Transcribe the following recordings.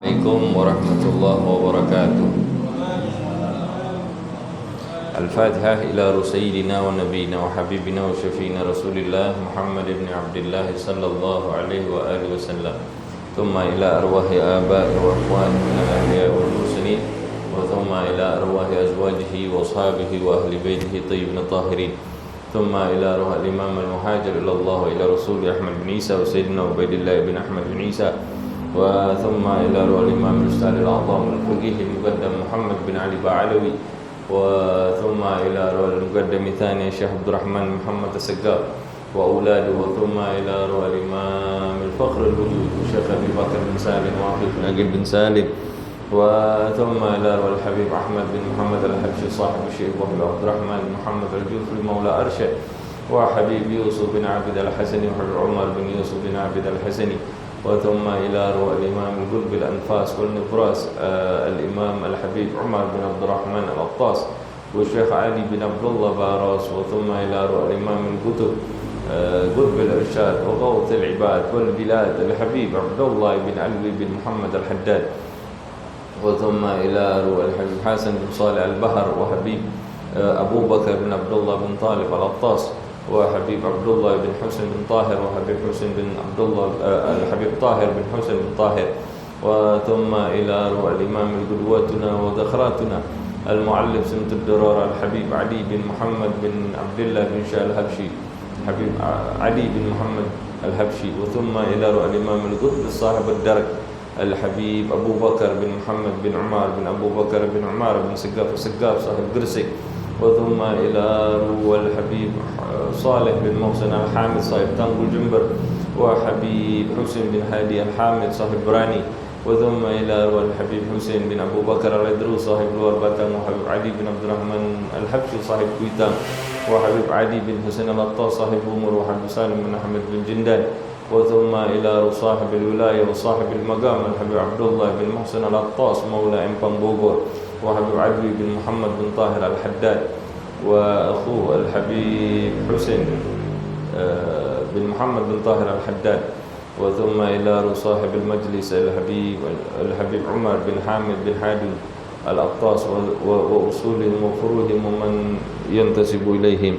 Assalamualaikum warahmatullahi wabarakatuh. Al-Fatihah ila Sayyidina wa Nabiyina wa Habibina wa Syafiina Rasulillah Muhammad ibn Abdullah sallallahu alaihi wa alihi wasallam. Thumma ila arwahi aba'i wa ikhwanina al-ahya'i wal muslimin wa thumma ila arwahi azwajihi wa ashabihi wa ahli baitihi tayyibin tahirin. Thumma ila arwahi al-imam al-muhajir ila Allah wa ila Rasul Ahmad bin Isa wa Sayyidina Ubaidillah bin Ahmad bin Isa ثم إلى روح الإمام الأستاذ الأعظم الفقيه المقدم محمد بن علي بعلوي ثم إلى روح المقدم الثاني الشيخ عبد الرحمن محمد السقاف وأولاده ثم إلى روح الإمام الفخر الوجود الشيخ أبي بكر بن سالم وعقيل بن عقيل بن سالم ثم إلى روح الحبيب أحمد بن محمد الحبشي صاحب الشيخ عبد الرحمن بن محمد الجوفي المولى أرشد وحبيب يوسف بن عبد الحسني وحبيب عمر بن يوسف بن عبد الحسني وثم إلى روح الإمام القلب الأنفاس والنبراس الإمام الحبيب عمر بن عبد الرحمن الأطاس والشيخ علي بن عبد الله باراس وثم إلى روح الإمام القطب قطب الإرشاد وغوث العباد والبلاد الحبيب عبد الله بن علوي بن محمد الحداد وثم إلى روح الحبيب حسن بن صالح البهر وحبيب أبو بكر بن عبد الله بن طالب الأطاس وحبيب عبد الله بن حسن بن طاهر وحبيب حسن بن عبد الله الحبيب طاهر بن حسن بن طاهر وثم إلى روح الإمام القدوتنا وذخراتنا المعلم سمت الدرار الحبيب علي بن محمد بن عبد الله بن شاه الحبشي حبيب علي بن محمد الحبشي وثم إلى روح الإمام القطب صاحب الدرك الحبيب أبو بكر بن محمد بن عمار بن أبو بكر بن عمار بن سقاف صاحب قرسي وثم إلى روح الحبيب صالح بن محسن الحامد صاحب تنقل جنبر وحبيب حسين بن هادي الحامد صاحب براني وثم إلى روح الحبيب حسين بن أبو بكر العدروس صاحب لور باتم وحبيب علي بن عبد الرحمن الحبشي صاحب كويتام وحبيب علي بن حسين الأطاس صاحب عمر وحبيب سالم بن أحمد بن جندان وثم إلى صاحب الولاية وصاحب المقام الحبيب عبد الله بن محسن الأطاس مولى إمبان بوغور وحبيب علي بن محمد بن طاهر الحداد وأخوه الحبيب حسين بن محمد بن طاهر الحداد وثم إلى صاحب المجلس الحبيب عمر بن حامد بن حادي الأطاس وأصولهم وفروعهم ومن ينتسب إليهم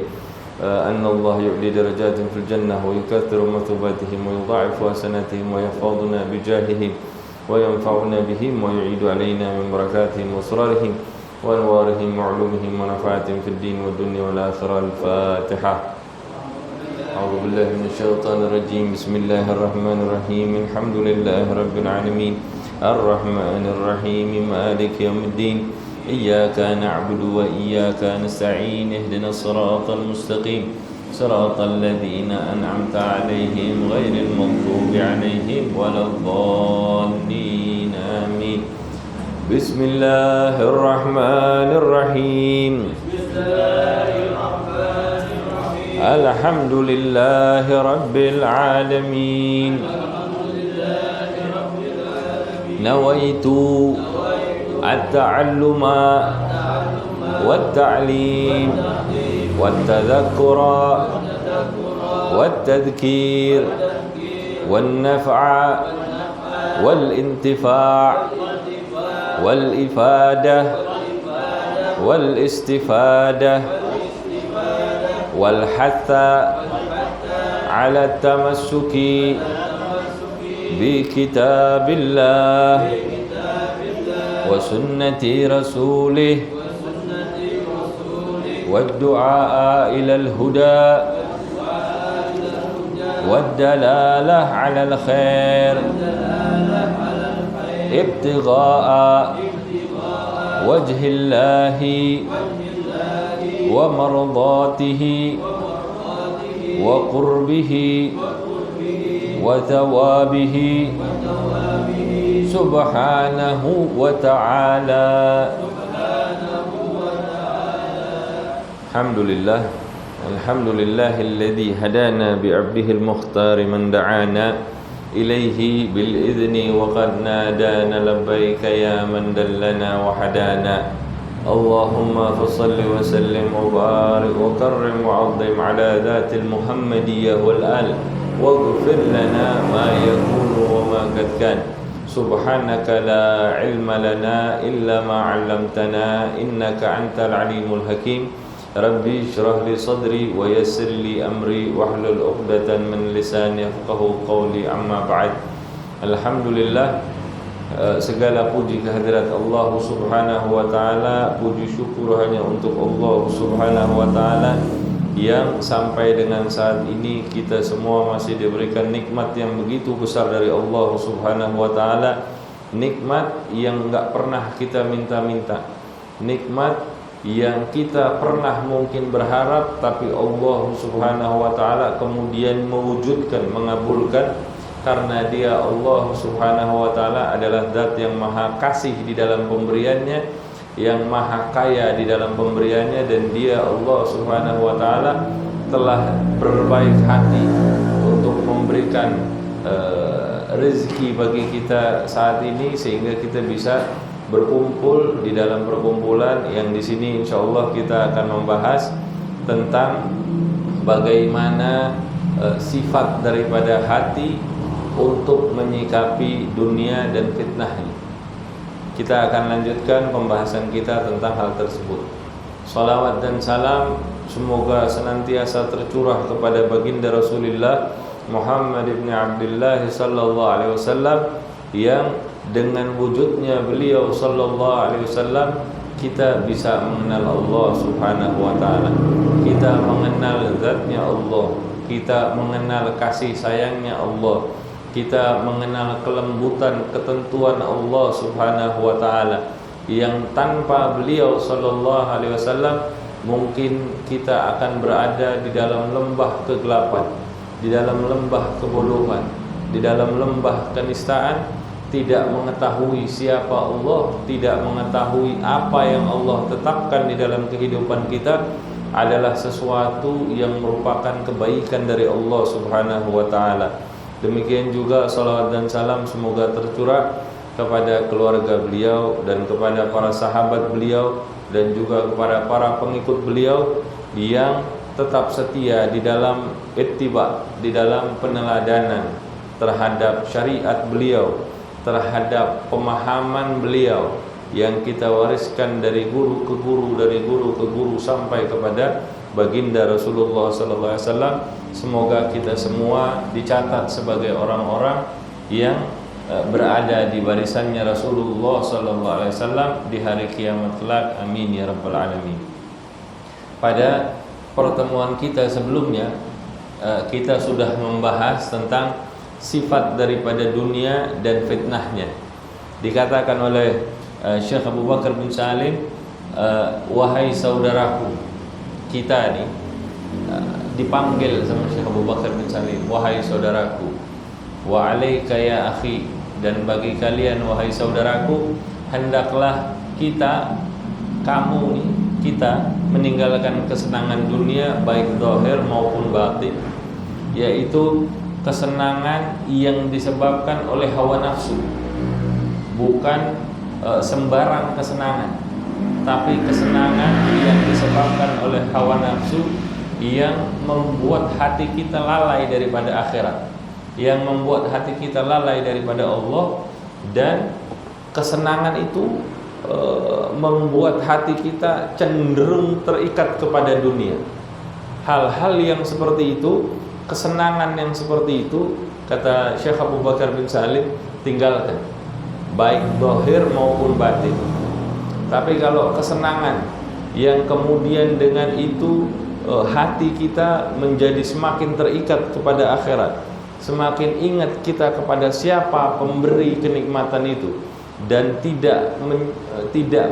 أن الله يعلي درجات في الجنة ويكثر مثوباتهم ويضاعف حسناتهم ويحفظنا بجاههم وينفعنا بهم ويعيد علينا من بركاتهم وأسرارهم وأنوارهم وعلومهم ونفعاتهم في الدين والدنيا والآخرة. الفاتحة. أعوذ بالله من الشيطان الرجيم. بسم الله الرحمن الرحيم. الحمد لله رب العالمين الرحمن الرحيم مالك يوم الدين إياك نعبد وإياك نستعين اهدنا الصراط المستقيم صراط الذين أنعمت عليهم غير المغضوب عليهم ولا الضالين آمين. بسم الله الرحمن الرحيم. الحمد لله رب العالمين. نويت التعلم والتعليم والتذكر والتذكير والنفع والانتفاع والإفادة والاستفادة والحث على التمسك بكتاب الله وسنة رسوله والدعاء إلى الهدى والدلالة على الخير ابتغاء وجه الله ومرضاته وقربه وثوابه سبحانه وتعالى. الحمد لله الحمد لله الذي هدانا بعبده المختار من دعانا إليه بالإذن وقد نادانا لبيك يا من دلنا وحدانا. اللهم فصل وسلم وبارك وكرم وعظم على ذات المحمدية والآل واغفر لنا ما يكون وما قد كان. Subhanaka la ilma lana illa ma 'allamtana innaka antal alimul hakim. Rabbi shrah li sadri wa yassir li amri wahlul 'uqdatan min lisani yafqahu qawli. Amma ba'd. Alhamdulillah, segala puji kehadirat Allah Subhanahu wa taala, puji syukur hanya untuk Allah Subhanahu wa taala yang sampai dengan saat ini kita semua masih diberikan nikmat yang begitu besar dari Allah Subhanahu wa taala, nikmat yang enggak pernah kita minta-minta, nikmat yang kita pernah mungkin berharap tapi Allah Subhanahu wa taala kemudian mewujudkan, mengabulkan, karena Dia Allah Subhanahu wa taala adalah zat yang maha kasih di dalam pemberiannya, yang maha kaya di dalam pemberiannya, dan Dia Allah Subhanahu wa taala telah berbaik hati untuk memberikan rezeki bagi kita saat ini sehingga kita bisa berkumpul di dalam perkumpulan yang di sini insyaallah kita akan membahas tentang bagaimana sifat daripada hati untuk menyikapi dunia dan fitnahnya. Kita akan lanjutkan pembahasan kita tentang hal tersebut. Salawat dan salam semoga senantiasa tercurah kepada baginda Rasulullah Muhammad ibn Abdullah sallallahu alaihi wasallam, yang dengan wujudnya beliau sallallahu alaihi wasallam kita bisa mengenal Allah Subhanahu wa taala. Kita mengenal zatnya Allah, kita mengenal kasih sayangnya Allah, kita mengenal kelembutan ketentuan Allah Subhanahu wa taala, yang tanpa beliau sallallahu alaihi wasallam mungkin kita akan berada di dalam lembah kegelapan, di dalam lembah kebodohan, di dalam lembah kenistaan, tidak mengetahui siapa Allah, tidak mengetahui apa yang Allah tetapkan di dalam kehidupan kita adalah sesuatu yang merupakan kebaikan dari Allah Subhanahu wa taala. Demikian juga salawat dan salam semoga tercurah kepada keluarga beliau dan kepada para sahabat beliau dan juga kepada para pengikut beliau yang tetap setia di dalam ittiba, di dalam peneladanan terhadap syariat beliau, terhadap pemahaman beliau yang kita wariskan dari guru ke guru, dari guru ke guru sampai kepada baginda Rasulullah sallallahu alaihi wasallam. Semoga kita semua dicatat sebagai orang-orang yang berada di barisannya Rasulullah sallallahu alaihi wasallam di hari kiamat kelak. Amin ya rabbal alamin. Pada pertemuan kita sebelumnya kita sudah membahas tentang sifat daripada dunia dan fitnahnya. Dikatakan oleh Syekh Abu Bakar bin Salim, wahai saudaraku, kita ini dipanggil sama Syekh Abu Bakar bin Salim, wahai saudaraku, wa alaika ya akhi, dan bagi kalian wahai saudaraku, hendaklah kita, kamu nih, kita meninggalkan kesenangan dunia baik zahir maupun batin, yaitu kesenangan yang disebabkan oleh hawa nafsu, bukan sembarang kesenangan, tapi kesenangan yang disebabkan oleh hawa nafsu yang membuat hati kita lalai daripada akhirat, yang membuat hati kita lalai daripada Allah, dan kesenangan itu membuat hati kita cenderung terikat kepada dunia. Hal-hal yang seperti itu, kesenangan yang seperti itu, kata Syekh Abu Bakar bin Salim, tinggalkan, baik zahir maupun batin. Tapi kalau kesenangan yang kemudian dengan itu hati kita menjadi semakin terikat kepada akhirat, semakin ingat kita kepada siapa pemberi kenikmatan itu, dan tidak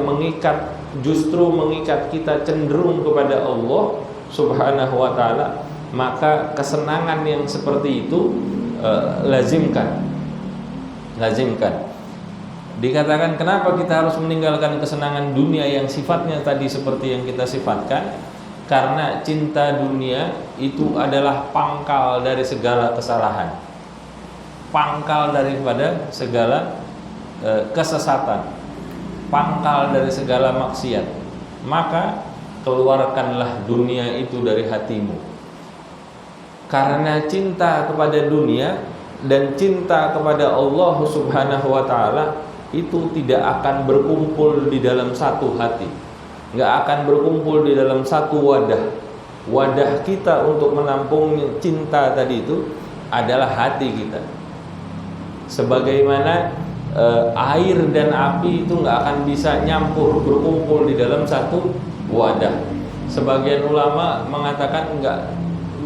mengikat, justru mengikat kita cenderung kepada Allah Subhanahu wa taala, maka kesenangan yang seperti itu lazimkan. Dikatakan kenapa kita harus meninggalkan kesenangan dunia yang sifatnya tadi seperti yang kita sifatkan? Karena cinta dunia itu adalah pangkal dari segala kesalahan, pangkal daripada segala kesesatan, pangkal dari segala maksiat. Maka keluarkanlah dunia itu dari hatimu. Karena cinta kepada dunia dan cinta kepada Allah Subhanahu wa taala itu tidak akan berkumpul di dalam satu hati, nggak akan berkumpul di dalam satu wadah. Wadah kita untuk menampung cinta tadi itu adalah hati kita. Sebagaimana air dan api itu nggak akan bisa nyampur berkumpul di dalam satu wadah. Sebagian ulama mengatakan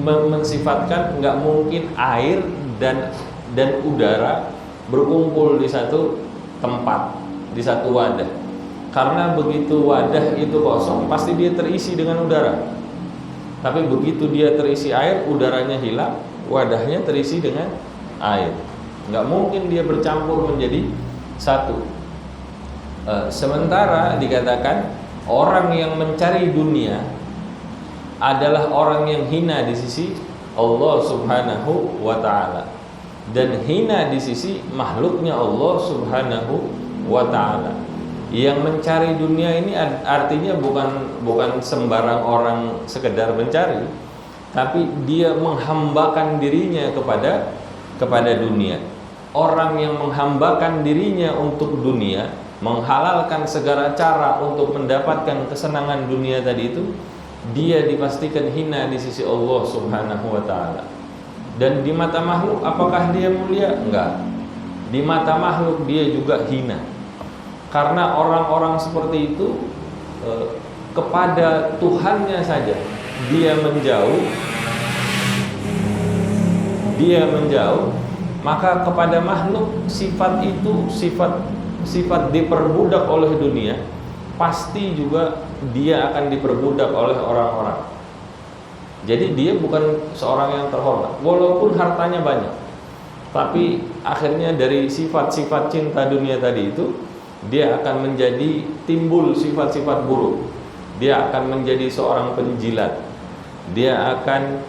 mensifatkan nggak mungkin air dan udara berkumpul di satu tempat, di satu wadah. Karena begitu wadah itu kosong, pasti dia terisi dengan udara. Tapi begitu dia terisi air, udaranya hilang, wadahnya terisi dengan air. Nggak mungkin dia bercampur menjadi satu. Sementara dikatakan orang yang mencari dunia adalah orang yang hina di sisi Allah Subhanahu wa ta'ala, dan hina di sisi makhluknya Allah Subhanahu wa ta'ala. Yang mencari dunia ini artinya bukan sembarang orang sekedar mencari, tapi dia menghambakan dirinya kepada dunia. Orang yang menghambakan dirinya untuk dunia, menghalalkan segala cara untuk mendapatkan kesenangan dunia tadi itu, dia dipastikan hina di sisi Allah Subhanahu wa ta'ala. Dan di mata makhluk apakah dia mulia? Enggak. Di mata makhluk dia juga hina. Karena orang-orang seperti itu kepada Tuhannya saja dia menjauh, maka kepada makhluk sifat itu sifat diperbudak oleh dunia, pasti juga dia akan diperbudak oleh orang-orang. Jadi dia bukan seorang yang terhormat walaupun hartanya banyak, tapi akhirnya dari sifat-sifat cinta dunia tadi itu dia akan menjadi timbul sifat-sifat buruk. Dia akan menjadi seorang penjilat. Dia akan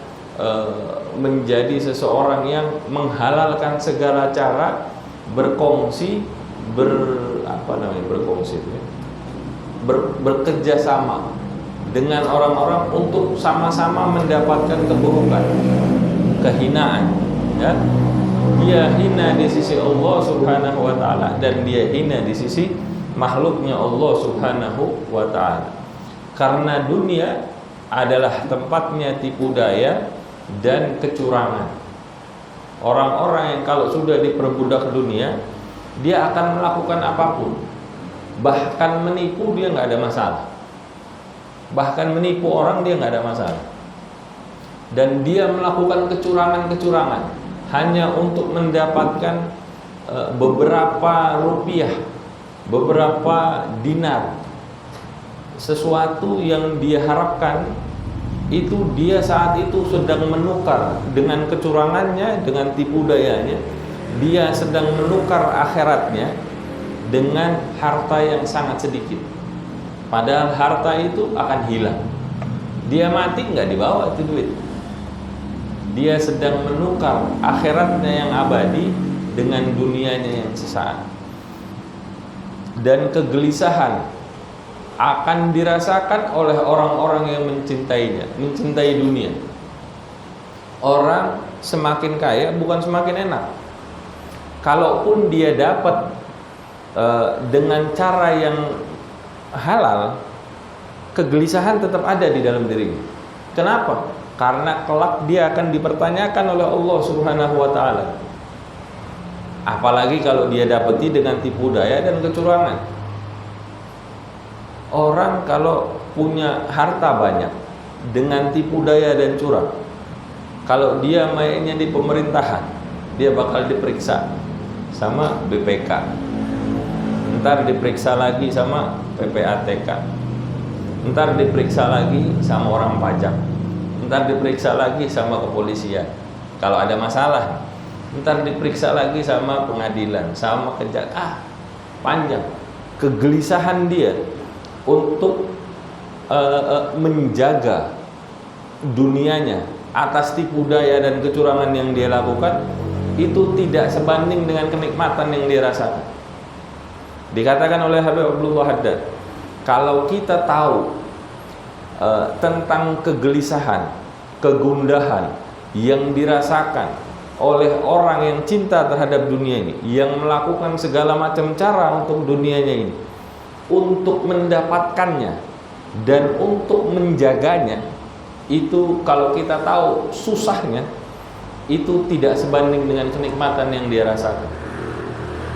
menjadi seseorang yang menghalalkan segala cara berkongsi, bekerja sama dengan orang-orang untuk sama-sama mendapatkan keburukan, kehinaan, ya. Dia hina di sisi Allah Subhanahu wa ta'ala, dan dia hina di sisi makhluknya Allah Subhanahu wa ta'ala. Karena dunia adalah tempatnya tipu daya dan kecurangan. Orang-orang yang kalau sudah diperbudak dunia, dia akan melakukan apapun. Bahkan menipu dia nggak ada masalah. Bahkan menipu orang dia nggak ada masalah. Dan dia melakukan kecurangan-kecurangan hanya untuk mendapatkan beberapa rupiah, beberapa dinar, sesuatu yang dia harapkan itu dia saat itu sedang menukar dengan kecurangannya, dengan tipu dayanya, dia sedang menukar akhiratnya dengan harta yang sangat sedikit. Padahal harta itu akan hilang. Dia mati nggak dibawa itu duit. Dia sedang menukar akhiratnya yang abadi dengan dunianya yang sesaat. Dan kegelisahan akan dirasakan oleh orang-orang yang mencintainya, mencintai dunia. Orang semakin kaya bukan semakin enak. Kalaupun dia dapat dengan cara yang halal, kegelisahan tetap ada di dalam dirinya. Kenapa? Karena kelak dia akan dipertanyakan oleh Allah Subhanahu wa ta'ala. Apalagi kalau dia dapati dengan tipu daya dan kecurangan. Orang kalau punya harta banyak dengan tipu daya dan curang, kalau dia mainnya di pemerintahan, dia bakal diperiksa sama BPK, ntar diperiksa lagi sama PPATK, ntar diperiksa lagi sama orang pajak, ntar diperiksa lagi sama kepolisian. Kalau ada masalah, ntar diperiksa lagi sama pengadilan, sama kejaksaan. Panjang. Kegelisahan dia untuk menjaga dunianya atas tipu daya dan kecurangan yang dia lakukan itu tidak sebanding dengan kenikmatan yang dia rasakan. Dikatakan oleh Habib Abdullah Haddad, kalau kita tahu tentang kegelisahan, kegundahan yang dirasakan oleh orang yang cinta terhadap dunia ini, yang melakukan segala macam cara untuk dunianya ini, untuk mendapatkannya dan untuk menjaganya, itu kalau kita tahu susahnya, itu tidak sebanding dengan kenikmatan yang dia rasakan.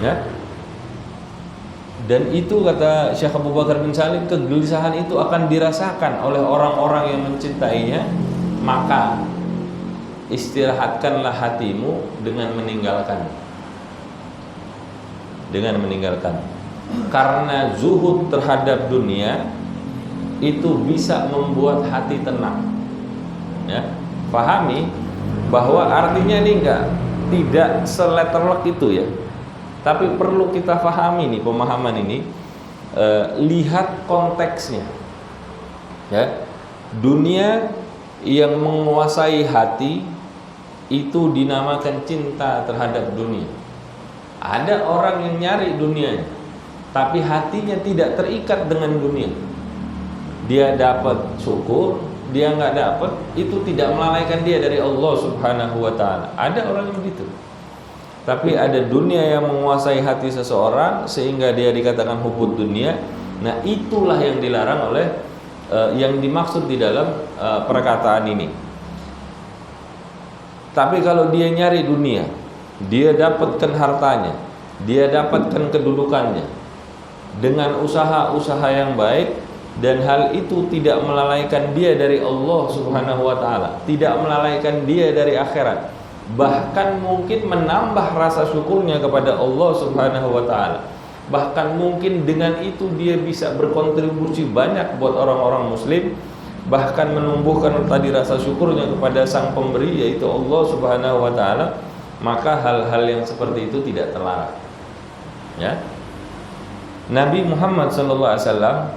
Ya. Dan itu kata Syekh Abu Bakar bin Salim, kegelisahan itu akan dirasakan oleh orang-orang yang mencintainya, maka istirahatkanlah hatimu dengan meninggalkan. Karena zuhud terhadap dunia itu bisa membuat hati tenang. Ya, pahami bahwa artinya ini tidak seletterlek itu ya. Tapi perlu kita pahami nih pemahaman ini, lihat konteksnya. Ya, dunia yang menguasai hati itu dinamakan cinta terhadap dunia. Ada orang yang nyari dunia, tapi hatinya tidak terikat dengan dunia. Dia dapat syukur, dia nggak dapat, itu tidak melalaikan dia dari Allah Subhanahu wa ta'ala. Ada orang yang begitu. Tapi ada dunia yang menguasai hati seseorang sehingga dia dikatakan hubud dunia. Nah, itulah yang dilarang oleh yang dimaksud di dalam perkataan ini. Tapi kalau dia nyari dunia, dia dapatkan hartanya, dia dapatkan kedudukannya dengan usaha-usaha yang baik, dan hal itu tidak melalaikan dia dari Allah Subhanahu wa ta'ala, tidak melalaikan dia dari akhirat, bahkan mungkin menambah rasa syukurnya kepada Allah Subhanahu wa ta'ala. Bahkan mungkin dengan itu dia bisa berkontribusi banyak buat orang-orang muslim, bahkan menumbuhkan tadi rasa syukurnya kepada sang pemberi, yaitu Allah Subhanahu wa ta'ala. Maka hal-hal yang seperti itu tidak terlarang. Ya. Nabi Muhammad SAW,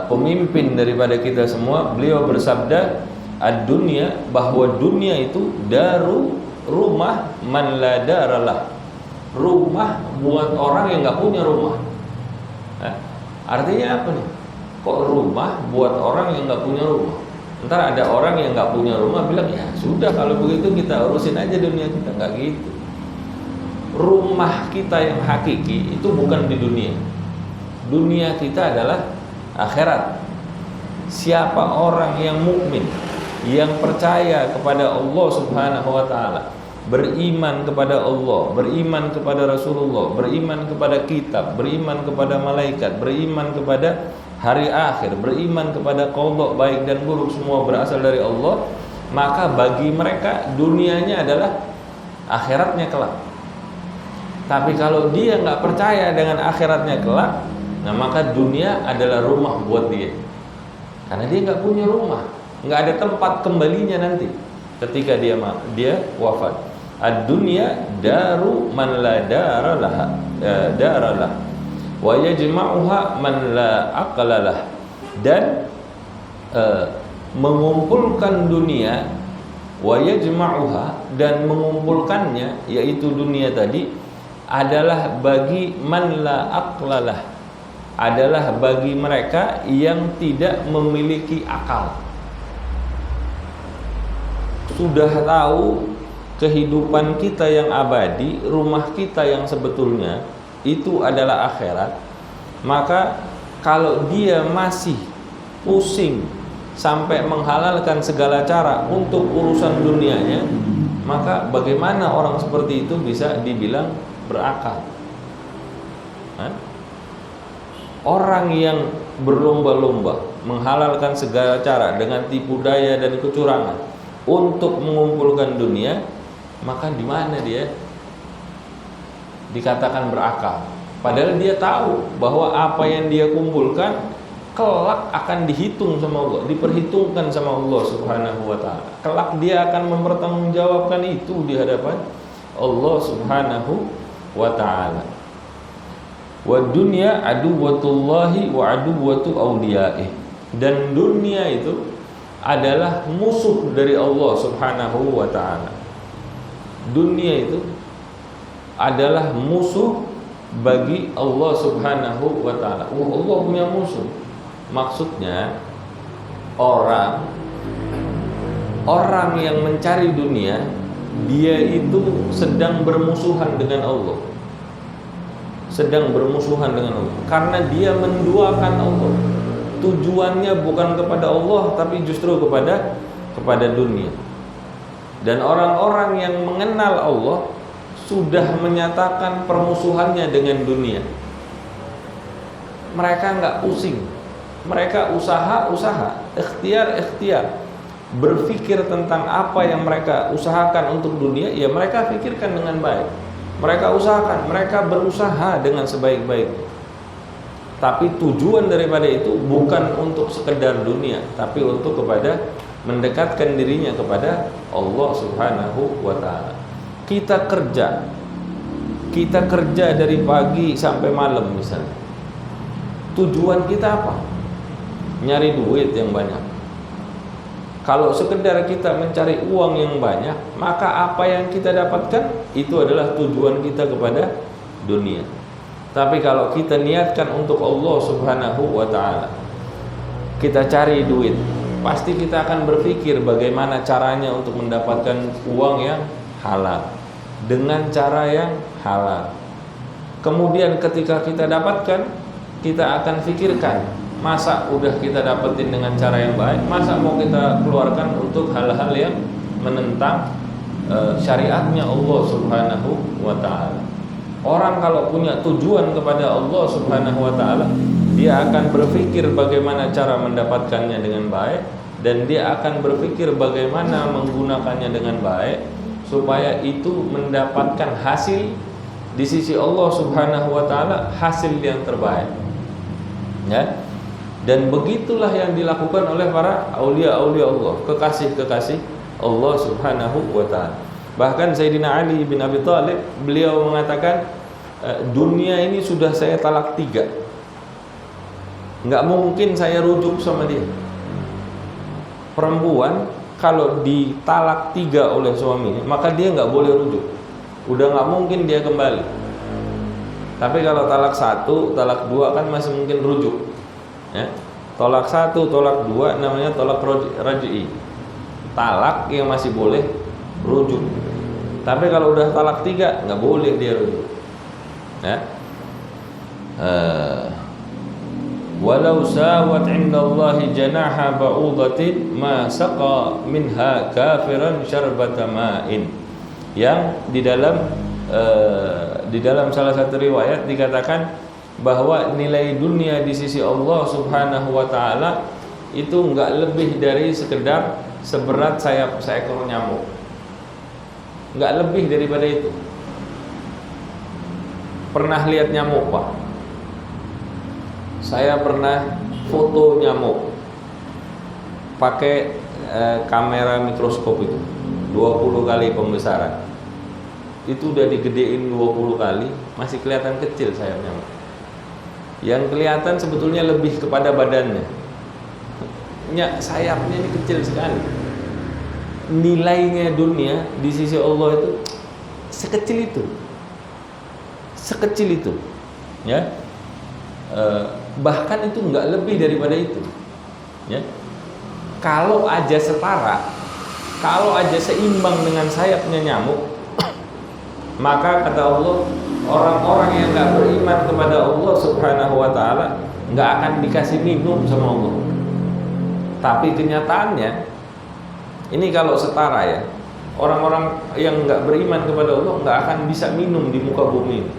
pemimpin daripada kita semua, beliau bersabda, ad-dunya, bahwa dunia itu rumah man la daralah, rumah buat orang yang nggak punya rumah. Artinya apa nih? Kok rumah buat orang yang nggak punya rumah? Ntar ada orang yang nggak punya rumah bilang, ya sudah kalau begitu kita urusin aja dunia kita. Nggak gitu. Rumah kita yang hakiki itu bukan di dunia. Dunia kita adalah akhirat. Siapa orang yang mukmin, yang percaya kepada Allah Subhanahu wa ta'ala, beriman kepada Allah, beriman kepada Rasulullah, beriman kepada kitab, beriman kepada malaikat, beriman kepada hari akhir, beriman kepada qadha baik dan buruk semua berasal dari Allah, maka bagi mereka dunianya adalah akhiratnya kelak. Tapi kalau dia nggak percaya dengan akhiratnya kelak, nah maka dunia adalah rumah buat dia, karena dia nggak punya rumah, nggak ada tempat kembalinya nanti ketika dia wafat. Ad-dunya daru man la daralah wa yajma'uha man la aqlalah. Dan mengumpulkan dunia, wa yajma'uha, dan mengumpulkannya, yaitu dunia tadi, adalah bagi man la aqlalah, adalah bagi mereka yang tidak memiliki akal. Sudah tahu kehidupan kita yang abadi, rumah kita yang sebetulnya itu adalah akhirat, maka kalau dia masih pusing sampai menghalalkan segala cara untuk urusan dunianya, maka bagaimana orang seperti itu bisa dibilang berakal? Orang yang berlomba-lomba menghalalkan segala cara dengan tipu daya dan kecurangan untuk mengumpulkan dunia, maka di mana dia dikatakan berakal? Padahal dia tahu bahwa apa yang dia kumpulkan kelak akan dihitung sama Allah, diperhitungkan sama Allah Subhanahu wa ta'ala. Kelak dia akan mempertanggungjawabkan itu di hadapan Allah Subhanahu wa ta'ala. Wa dunya aduwwatullahi wa aduwwatu awliyaih. Dan dunia itu adalah musuh dari Allah Subhanahu wa ta'ala. Dunia itu adalah musuh bagi Allah Subhanahu wa ta'ala. Allah punya musuh. Maksudnya orang yang mencari dunia dia itu sedang bermusuhan dengan Allah. Sedang bermusuhan dengan Allah karena dia menduakan Allah. Tujuannya bukan kepada Allah tapi justru kepada dunia. Dan orang-orang yang mengenal Allah sudah menyatakan permusuhannya dengan dunia. Mereka nggak pusing. Mereka usaha, ikhtiar, berpikir tentang apa yang mereka usahakan untuk dunia, ya mereka pikirkan dengan baik. Mereka usahakan, mereka berusaha dengan sebaik-baiknya. Tapi tujuan daripada itu bukan untuk sekedar dunia, tapi untuk mendekatkan dirinya kepada Allah Subhanahu wa ta'ala. Kita kerja dari pagi sampai malam misalnya. Tujuan kita apa? Nyari duit yang banyak. Kalau sekedar kita mencari uang yang banyak, maka apa yang kita dapatkan itu adalah tujuan kita kepada dunia. Tapi kalau kita niatkan untuk Allah Subhanahu wa ta'ala, kita cari duit, pasti kita akan berpikir bagaimana caranya untuk mendapatkan uang yang halal, dengan cara yang halal. Kemudian ketika kita dapatkan, kita akan pikirkan, masa udah kita dapetin dengan cara yang baik, masa mau kita keluarkan untuk hal-hal yang menentang syariatnya Allah Subhanahu wa ta'ala. Orang kalau punya tujuan kepada Allah Subhanahu wa ta'ala, dia akan berpikir bagaimana cara mendapatkannya dengan baik, dan dia akan berpikir bagaimana menggunakannya dengan baik supaya itu mendapatkan hasil di sisi Allah Subhanahu wa ta'ala, hasil yang terbaik. Ya. Dan begitulah yang dilakukan oleh para aulia-aulia Allah, kekasih-kekasih Allah Subhanahu wa ta'ala. Bahkan Sayyidina Ali bin Abi Thalib, beliau mengatakan, dunia ini sudah saya talak 3, nggak mungkin saya rujuk sama dia. Perempuan kalau ditalak 3 oleh suaminya, maka dia nggak boleh rujuk, udah nggak mungkin dia kembali. Tapi kalau talak 1, talak 2 kan masih mungkin rujuk, ya. Tolak 1, tolak 2 namanya tolak raj'i, talak yang masih boleh rujuk. Tapi kalau udah talak 3 nggak boleh dia rujuk, ya. Walau sawat indallahi janaha ba'udatin ma saqa minha kafiran syarbata ma'in. Yang di dalam salah satu riwayat dikatakan bahwa nilai dunia di sisi Allah Subhanahu wa ta'ala itu enggak lebih dari sekedar seberat sayap seekor nyamuk. Enggak lebih daripada itu. Pernah lihat nyamuk, Pak? Saya pernah foto nyamuk pakai kamera mikroskop itu 20 kali pembesaran. Itu udah digedein 20 kali, masih kelihatan kecil sayap nyamuk. Yang kelihatan sebetulnya lebih kepada badannya. Sayapnya ini kecil sekali. Nilainya dunia di sisi Allah itu sekecil itu, ya. Bahkan itu enggak lebih daripada itu, ya. Kalau aja setara, kalau aja seimbang dengan sayapnya nyamuk, maka kata Allah, orang-orang yang enggak beriman kepada Allah Subhanahu wa ta'ala enggak akan dikasih minum sama Allah. Tapi kenyataannya, ini kalau setara, ya, orang-orang yang enggak beriman kepada Allah enggak akan bisa minum di muka bumi.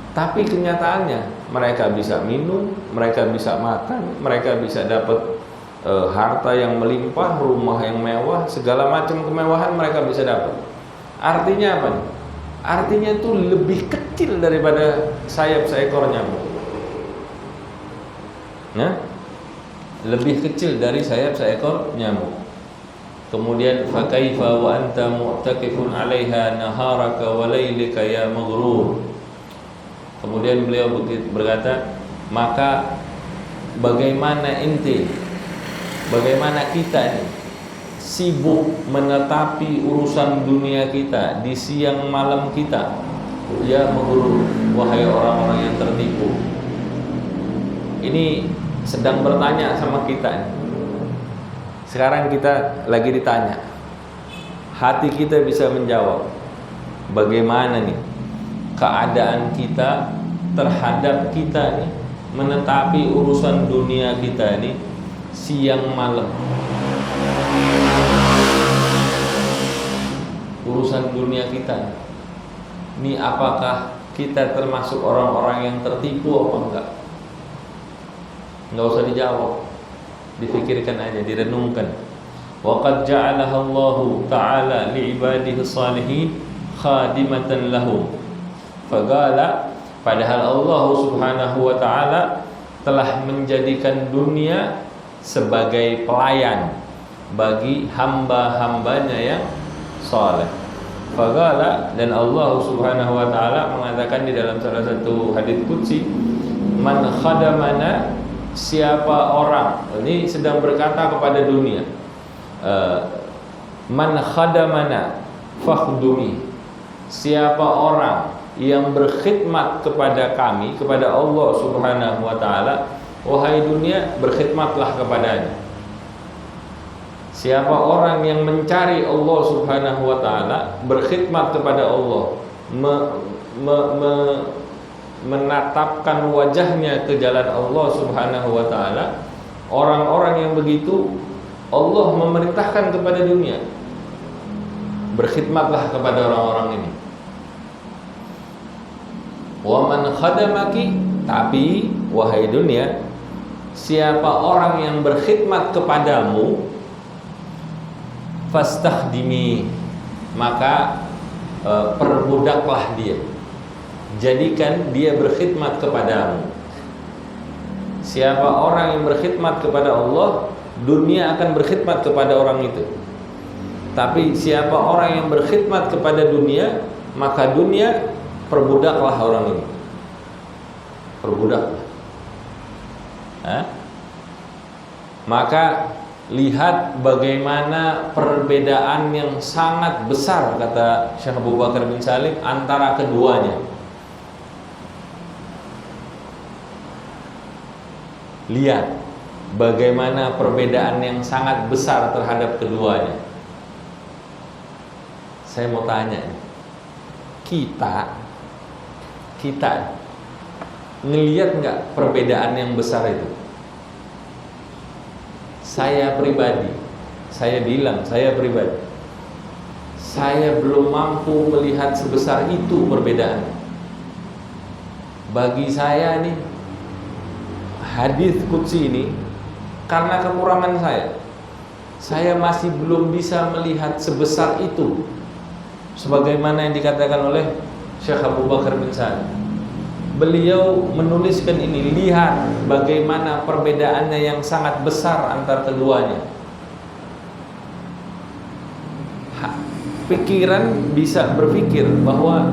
Tapi kenyataannya mereka bisa minum, mereka bisa makan, mereka bisa dapat harta yang melimpah, rumah yang mewah, segala macam kemewahan mereka bisa dapat. Artinya apa nih? Artinya itu lebih kecil daripada sayap seekor nyamuk. Nah, lebih kecil dari sayap seekor nyamuk. Kemudian fa kaifa wa anta mu'takifun 'alaiha naharaka wa lailika ya maghrur. Kemudian beliau berkata, maka bagaimana kita ini sibuk menetapi urusan dunia kita di siang malam kita, ya maghrur, wahai orang-orang yang tertipu. Ini sedang bertanya sama kita. Sekarang kita lagi ditanya, hati kita bisa menjawab bagaimana nih keadaan kita terhadap kita nih menetapi urusan dunia kita nih siang malam. Urusan dunia kita ini apakah kita termasuk orang-orang yang tertipu apa enggak? Enggak usah dijawab, dipikirkan aja, direnungkan. Wa qad ja'alaha Allahu ta'ala li'ibadihi shalihin khadimatan lahum. Faqala, padahal Allah Subhanahu wa ta'ala telah menjadikan dunia sebagai pelayan bagi hamba-hambanya yang saleh. Faqala, dan Allah Subhanahu wa ta'ala mengatakan di dalam salah satu hadits qudsi, man khadamana, siapa orang, ini sedang berkata kepada dunia, man khadamana fakhdumi, siapa orang yang berkhidmat kepada kami, kepada Allah Subhanahu wa ta'ala, wahai dunia, berkhidmatlah kepadanya. Siapa orang yang mencari Allah Subhanahu wa ta'ala, berkhidmat kepada Allah, menatapkan wajahnya ke jalan Allah Subhanahu wa ta'ala, orang-orang yang begitu Allah memerintahkan kepada dunia, berkhidmatlah kepada orang-orang ini. Wa man khadamaki, tapi wahai dunia, siapa orang yang berkhidmat kepadamu, fastakhdimi, maka perbudaklah dia, jadikan dia berkhidmat kepadamu. Siapa orang yang berkhidmat kepada Allah, dunia akan berkhidmat kepada orang itu. Tapi siapa orang yang berkhidmat kepada dunia, maka dunia perbudaklah orang ini. Perbudaklah. Maka lihat bagaimana perbedaan yang sangat besar, kata Syekh Abu Bakar bin Salim, antara keduanya. Lihat bagaimana perbedaan yang sangat besar terhadap keduanya. Saya mau tanya, kita ngelihat nggak perbedaan yang besar itu? Saya pribadi, saya pribadi, saya belum mampu melihat sebesar itu perbedaan. Bagi saya nih, hadits qudsi ini, karena kekurangan saya masih belum bisa melihat sebesar itu, sebagaimana yang dikatakan oleh Syekh Abu Bakar bin Salim. Beliau menuliskan ini, lihat bagaimana perbedaannya yang sangat besar antara keduanya. Pikiran bisa berpikir bahwa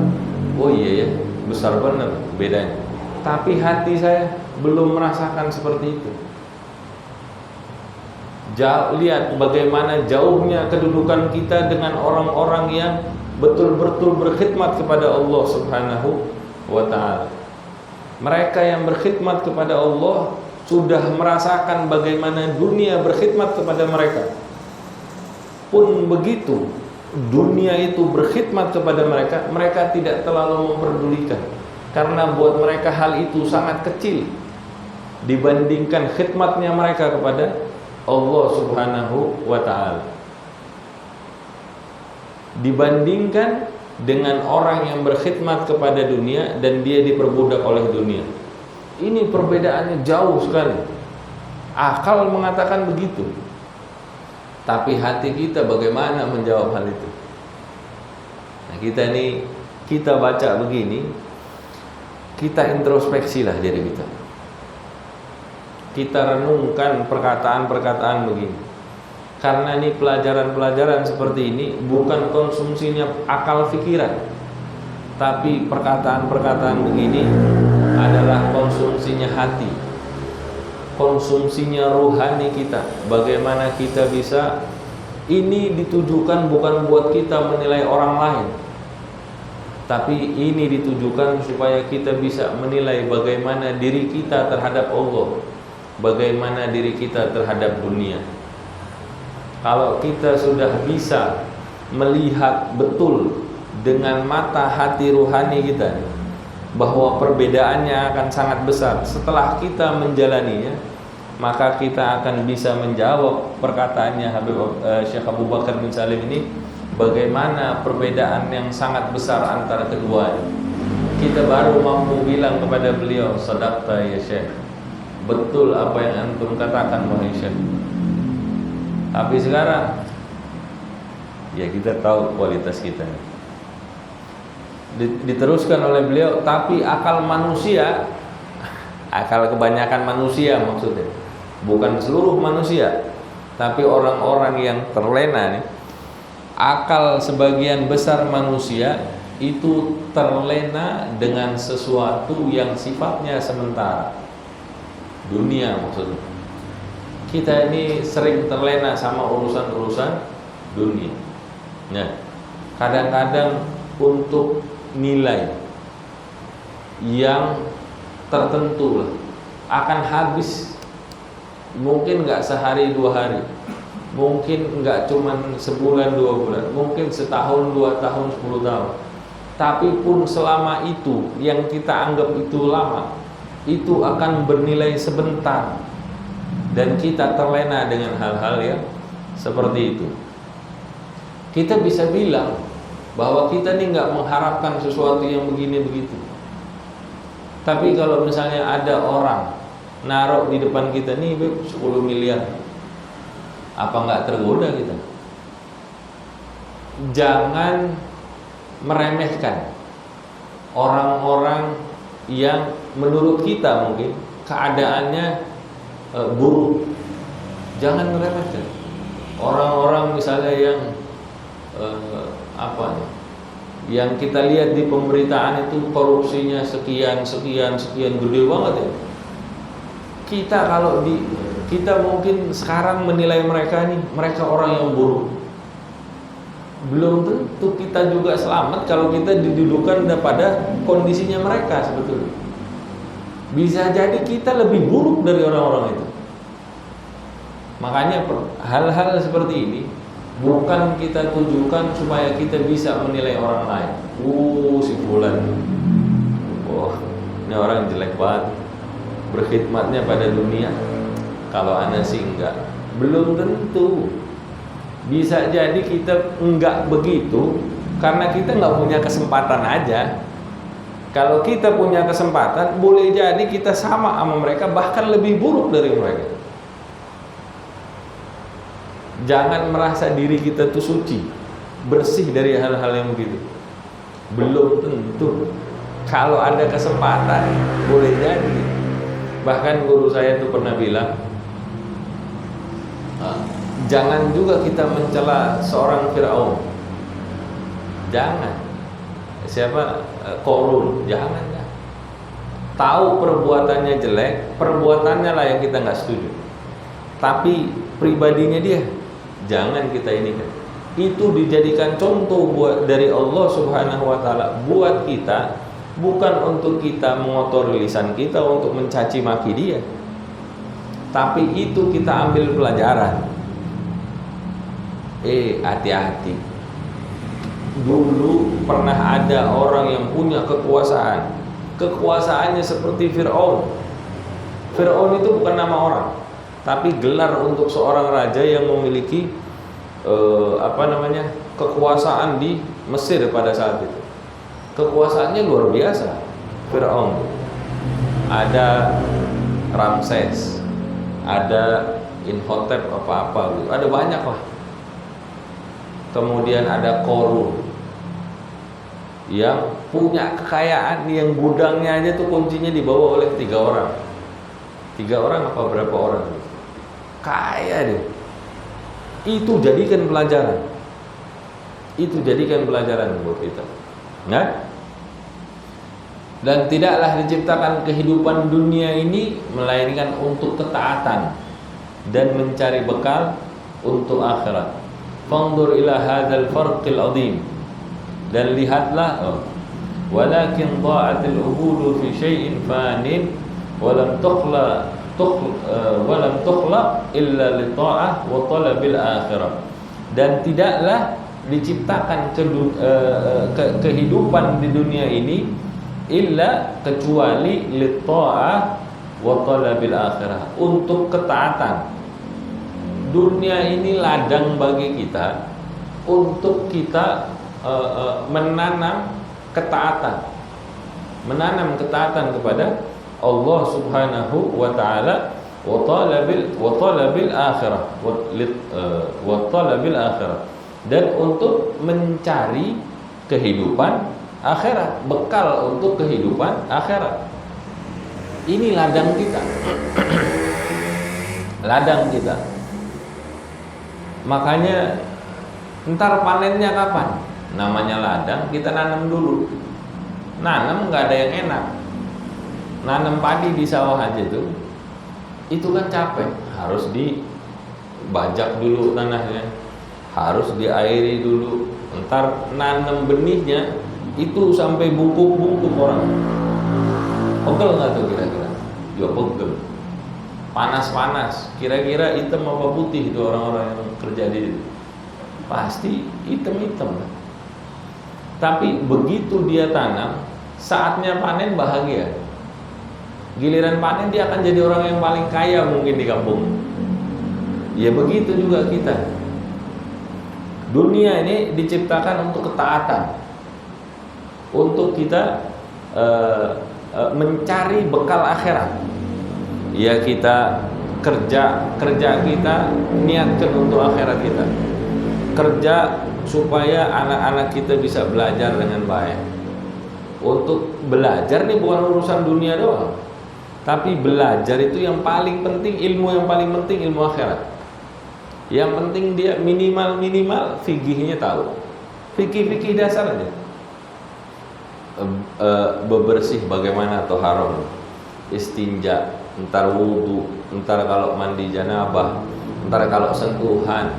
oh iya ya, besar benar bedanya. Tapi hati saya belum merasakan seperti itu. Lihat bagaimana jauhnya kedudukan kita dengan orang-orang yang betul-betul berkhidmat kepada Allah Subhanahu wa ta'ala. Mereka yang berkhidmat kepada Allah sudah merasakan bagaimana dunia berkhidmat kepada mereka. Pun begitu, dunia itu berkhidmat kepada mereka, mereka tidak terlalu memperdulikan, karena buat mereka hal itu sangat kecil dibandingkan khidmatnya mereka kepada Allah Subhanahu wa ta'ala. Dibandingkan dengan orang yang berkhidmat kepada dunia dan dia diperbudak oleh dunia. Ini perbedaannya jauh sekali. Akal mengatakan begitu, tapi hati kita bagaimana menjawab hal itu? Nah, kita baca begini, kita introspeksilah diri kita. Kita renungkan perkataan-perkataan begini. Karena ini pelajaran-pelajaran seperti ini bukan konsumsinya akal pikiran, tapi perkataan-perkataan begini adalah konsumsinya hati, konsumsinya rohani kita. Bagaimana kita bisa, ini ditujukan bukan buat kita menilai orang lain, tapi ini ditujukan supaya kita bisa menilai bagaimana diri kita terhadap Allah, bagaimana diri kita terhadap dunia. Kalau kita sudah bisa melihat betul dengan mata hati ruhani kita bahwa perbedaannya akan sangat besar. Setelah kita menjalaninya, maka kita akan bisa menjawab perkataannya Syekh Abu Bakar bin Salim ini, bagaimana perbedaan yang sangat besar antara keduanya. Kita baru mampu bilang kepada beliau, sadaqta ya Syekh, betul apa yang antum katakan wahai Syekh. Tapi sekarang ya kita tahu kualitas kita. Diteruskan oleh beliau, tapi akal manusia, akal kebanyakan manusia maksudnya, bukan seluruh manusia, tapi orang-orang yang terlena nih, akal sebagian besar manusia itu terlena dengan sesuatu yang sifatnya sementara. Dunia maksudnya. Kita ini sering terlena sama urusan-urusan dunia. Nah, kadang-kadang untuk nilai yang tertentu lah akan habis, mungkin nggak sehari dua hari, mungkin nggak cuman sebulan dua bulan, mungkin setahun, 2 tahun, 10 tahun. Tapi pun selama itu yang kita anggap itu lama, itu akan bernilai sebentar, dan kita terlena dengan hal-hal yang seperti itu. Kita bisa bilang bahwa kita nih nggak mengharapkan sesuatu yang begini begitu. Tapi kalau misalnya ada orang naruh di depan kita nih 10 miliar, apa nggak tergoda kita? Jangan meremehkan orang-orang yang menurut kita mungkin keadaannya buruk. Jangan meremehkan orang-orang misalnya yang yang kita lihat di pemberitaan itu korupsinya sekian gede banget ya. Kita mungkin sekarang menilai mereka nih, mereka orang yang buruk. Belum tentu kita juga selamat kalau kita didudukan pada kondisinya mereka sebetulnya. Bisa jadi kita lebih buruk dari orang-orang itu. Makanya hal-hal seperti ini bukan kita tujukan supaya kita bisa menilai orang lain. Si fulan, ini orang jelek banget, berkhidmatnya pada dunia. Kalau ana sih enggak. Belum tentu. Bisa jadi kita enggak begitu karena kita enggak punya kesempatan aja. Kalau kita punya kesempatan, boleh jadi kita sama mereka, bahkan lebih buruk dari mereka. Jangan merasa diri kita tuh suci, bersih dari hal-hal yang begitu. Belum tentu. Kalau ada kesempatan, boleh jadi. Bahkan guru saya tuh pernah bilang, jangan juga kita mencela seorang Fir'aun. Jangan. Siapa? Korun. Jangan. Tahu perbuatannya jelek, perbuatannya lah yang kita nggak setuju. Tapi pribadinya dia, jangan kita ini kan. Itu dijadikan contoh dari Allah Subhanahu wa taala buat kita, bukan untuk kita mengotori lisan kita untuk mencaci maki dia. Tapi itu kita ambil pelajaran. Hati-hati. Dulu pernah ada orang yang punya kekuasaan. Kekuasaannya seperti Fir'aun. Fir'aun itu bukan nama orang, tapi gelar untuk seorang raja yang memiliki kekuasaan di Mesir pada saat itu. Kekuasaannya luar biasa. Fir'aun, ada Ramses, ada Imhotep apa-apa gitu. Ada banyak lah. Kemudian ada Korun yang punya kekayaan, yang gudangnya aja tuh kuncinya dibawa oleh 3 orang. 3 orang apa berapa orang? Kaya deh. Itu jadikan pelajaran. Itu jadikan pelajaran buat kita. Nah, dan tidaklah diciptakan kehidupan dunia ini melainkan untuk ketaatan dan mencari bekal untuk akhirat. Fanzur ila hadzal farqil azim. Dan lihatlah, walakin dha'atil uhudu fi syai'in fanin walam tukhla illa li ta'ah wa talabil akhirah. Dan tidaklah diciptakan kehidupan di dunia ini illa kecuali litta'ah wa talabil akhirah, untuk ketaatan. Dunia ini ladang bagi kita untuk kita menanam ketaatan kepada Allah Subhanahu wa taala wa talabil akhirah dan untuk mencari kehidupan akhirat, bekal untuk kehidupan akhirat. Ini ladang kita. Ladang kita. Makanya ntar panennya kapan? Namanya ladang, kita nanam dulu. Nanam nggak ada yang enak. Nanam padi di sawah aja tuh, itu kan capek. Harus dibajak dulu tanahnya, harus diairi dulu. Ntar nanam benihnya itu sampai bungkuk-bungkuk orang. Pegel nggak tuh kira-kira? Ya pegel. Panas-panas. Kira-kira hitam apa putih itu orang-orang yang kerja di situ? Pasti hitam-hitam. Tapi begitu dia tanam, saatnya panen bahagia. Giliran panen dia akan jadi orang yang paling kaya mungkin di kampung. Ya begitu juga kita. Dunia ini diciptakan untuk ketaatan, untuk kita mencari bekal akhirat. Ya kita kerja kita niatkan untuk akhirat kita. Kerja supaya anak-anak kita bisa belajar dengan baik. Untuk belajar nih bukan urusan dunia doang, tapi belajar itu yang paling penting, ilmu yang paling penting ilmu akhirat. Yang penting dia minimal fikihnya tahu. Fikih dasar aja. Bebersih bagaimana toharoh, istinja, entar wudu, entar kalau mandi janabah, entar kalau sentuhan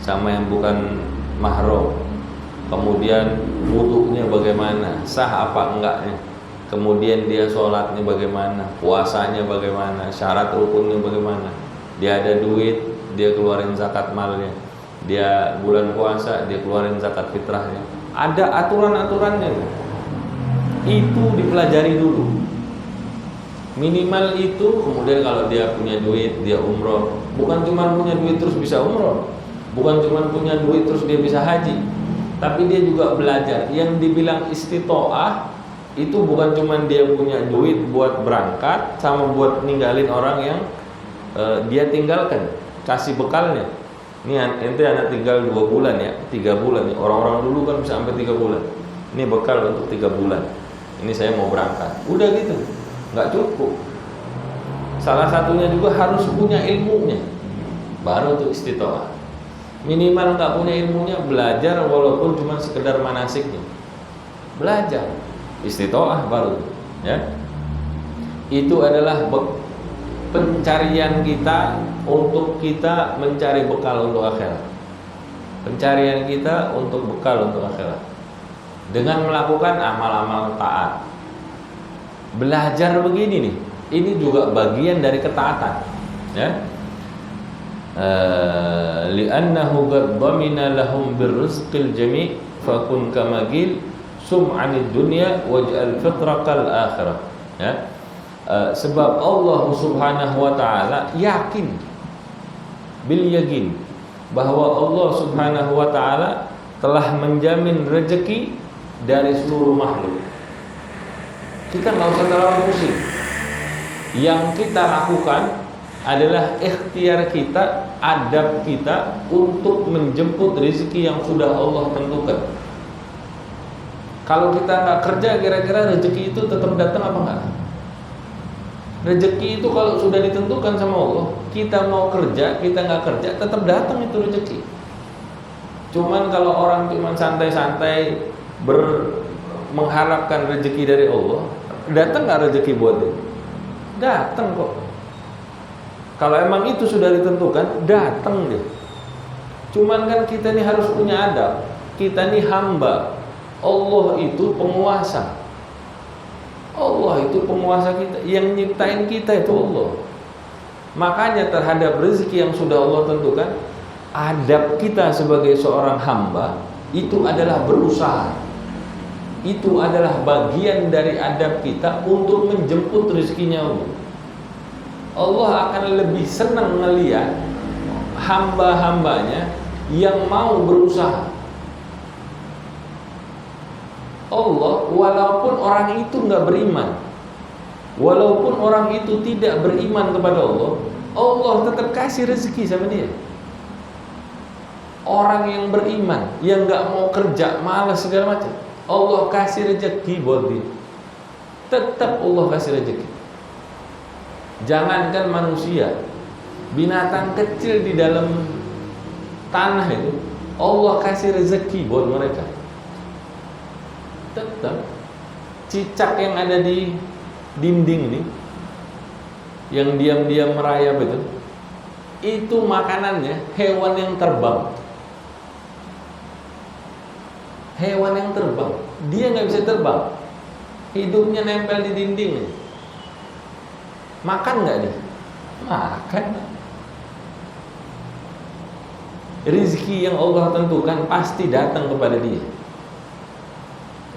sama yang bukan mahram, kemudian wudunya bagaimana, sah apa enggaknya, kemudian dia sholatnya bagaimana, puasanya bagaimana, syarat rukunnya bagaimana, dia ada duit dia keluarin zakat malnya, dia bulan puasa dia keluarin zakat fitrahnya, ada aturan-aturannya. Itu dipelajari dulu minimal itu. Kemudian kalau dia punya duit dia umroh, bukan cuma punya duit terus bisa umroh, bukan cuma punya duit terus dia bisa haji, tapi dia juga belajar. Yang dibilang istitoah itu bukan cuma dia punya duit buat berangkat sama buat ninggalin orang yang dia tinggalkan, kasih bekalnya. Ini ente anak tinggal 2 bulan ya, 3 bulan ya. Orang-orang dulu kan bisa sampai 3 bulan. Ini bekal untuk 3 bulan. Ini saya mau berangkat. Udah gitu, nggak cukup. Salah satunya juga harus punya ilmunya, baru tuh istitoah. Minimal nggak punya ilmunya, belajar walaupun cuma sekedar manasiknya. Belajar, istitoah baru, ya. Itu adalah pencarian kita untuk kita mencari bekal untuk akhirat. Pencarian kita untuk bekal untuk akhirat dengan melakukan amal-amal taat. Belajar begini nih, ini juga bagian dari ketaatan, ya. Li'annahu qad dhamina lahum birrizqil jami' fakun kamagil sum'anid dunya waj'al fitrakal akhirah, ya. Sebab Allah Subhanahu wa taala yakin bil yakin bahwa Allah Subhanahu wa taala telah menjamin rezeki dari seluruh makhluk. Kita nggak usah terlalu pusing. Yang kita lakukan adalah ikhtiar kita, adab kita untuk menjemput rezeki yang sudah Allah tentukan. Kalau kita nggak kerja, kira-kira rezeki itu tetap datang apa enggak? Rezeki itu kalau sudah ditentukan sama Allah, kita mau kerja, kita nggak kerja, tetap datang itu rezeki. Cuman kalau orang cuma santai-santai mengharapkan rezeki dari Allah, datang nggak rezeki buat dia? Datang kok. Kalau emang itu sudah ditentukan, datang dia. Cuman kan kita ini harus punya adab. Kita ini hamba. Allah itu penguasa. Allah itu penguasa kita. Yang nyiptain kita itu Allah. Makanya terhadap rezeki yang sudah Allah tentukan, adab kita sebagai seorang hamba Itu adalah berusaha. Itu adalah bagian dari adab kita untuk menjemput rezekinya Allah. Allah akan lebih senang melihat hamba-hambanya yang mau berusaha. Allah, walaupun orang itu nggak beriman, walaupun orang itu tidak beriman kepada Allah, Allah tetap kasih rezeki sama dia. Orang yang beriman, yang nggak mau kerja, malas segala macam, Allah kasih rezeki buat dia. Tetap Allah kasih rezeki. Jangankan manusia, binatang kecil di dalam tanah itu, Allah kasih rezeki buat mereka. Tetap cicak yang ada di dinding ini, yang diam-diam merayap itu makanannya hewan yang terbang. Hewan yang terbang, dia nggak bisa terbang, hidupnya nempel di dinding. Makan nggak dia? Makan. Rizki yang Allah tentukan pasti datang kepada dia.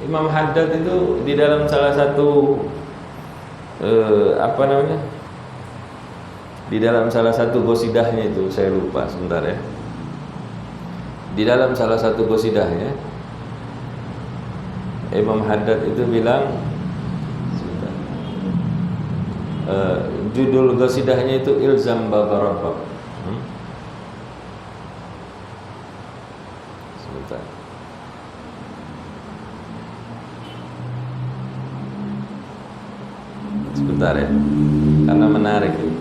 Imam Haddad itu di dalam salah satu di dalam salah satu gosidahnya itu, saya lupa sebentar ya. Di dalam salah satu gosidahnya Imam Haddad itu bilang, judul gosidahnya itu Ilzam Babarabab. Sebentar ya, karena menarik ini.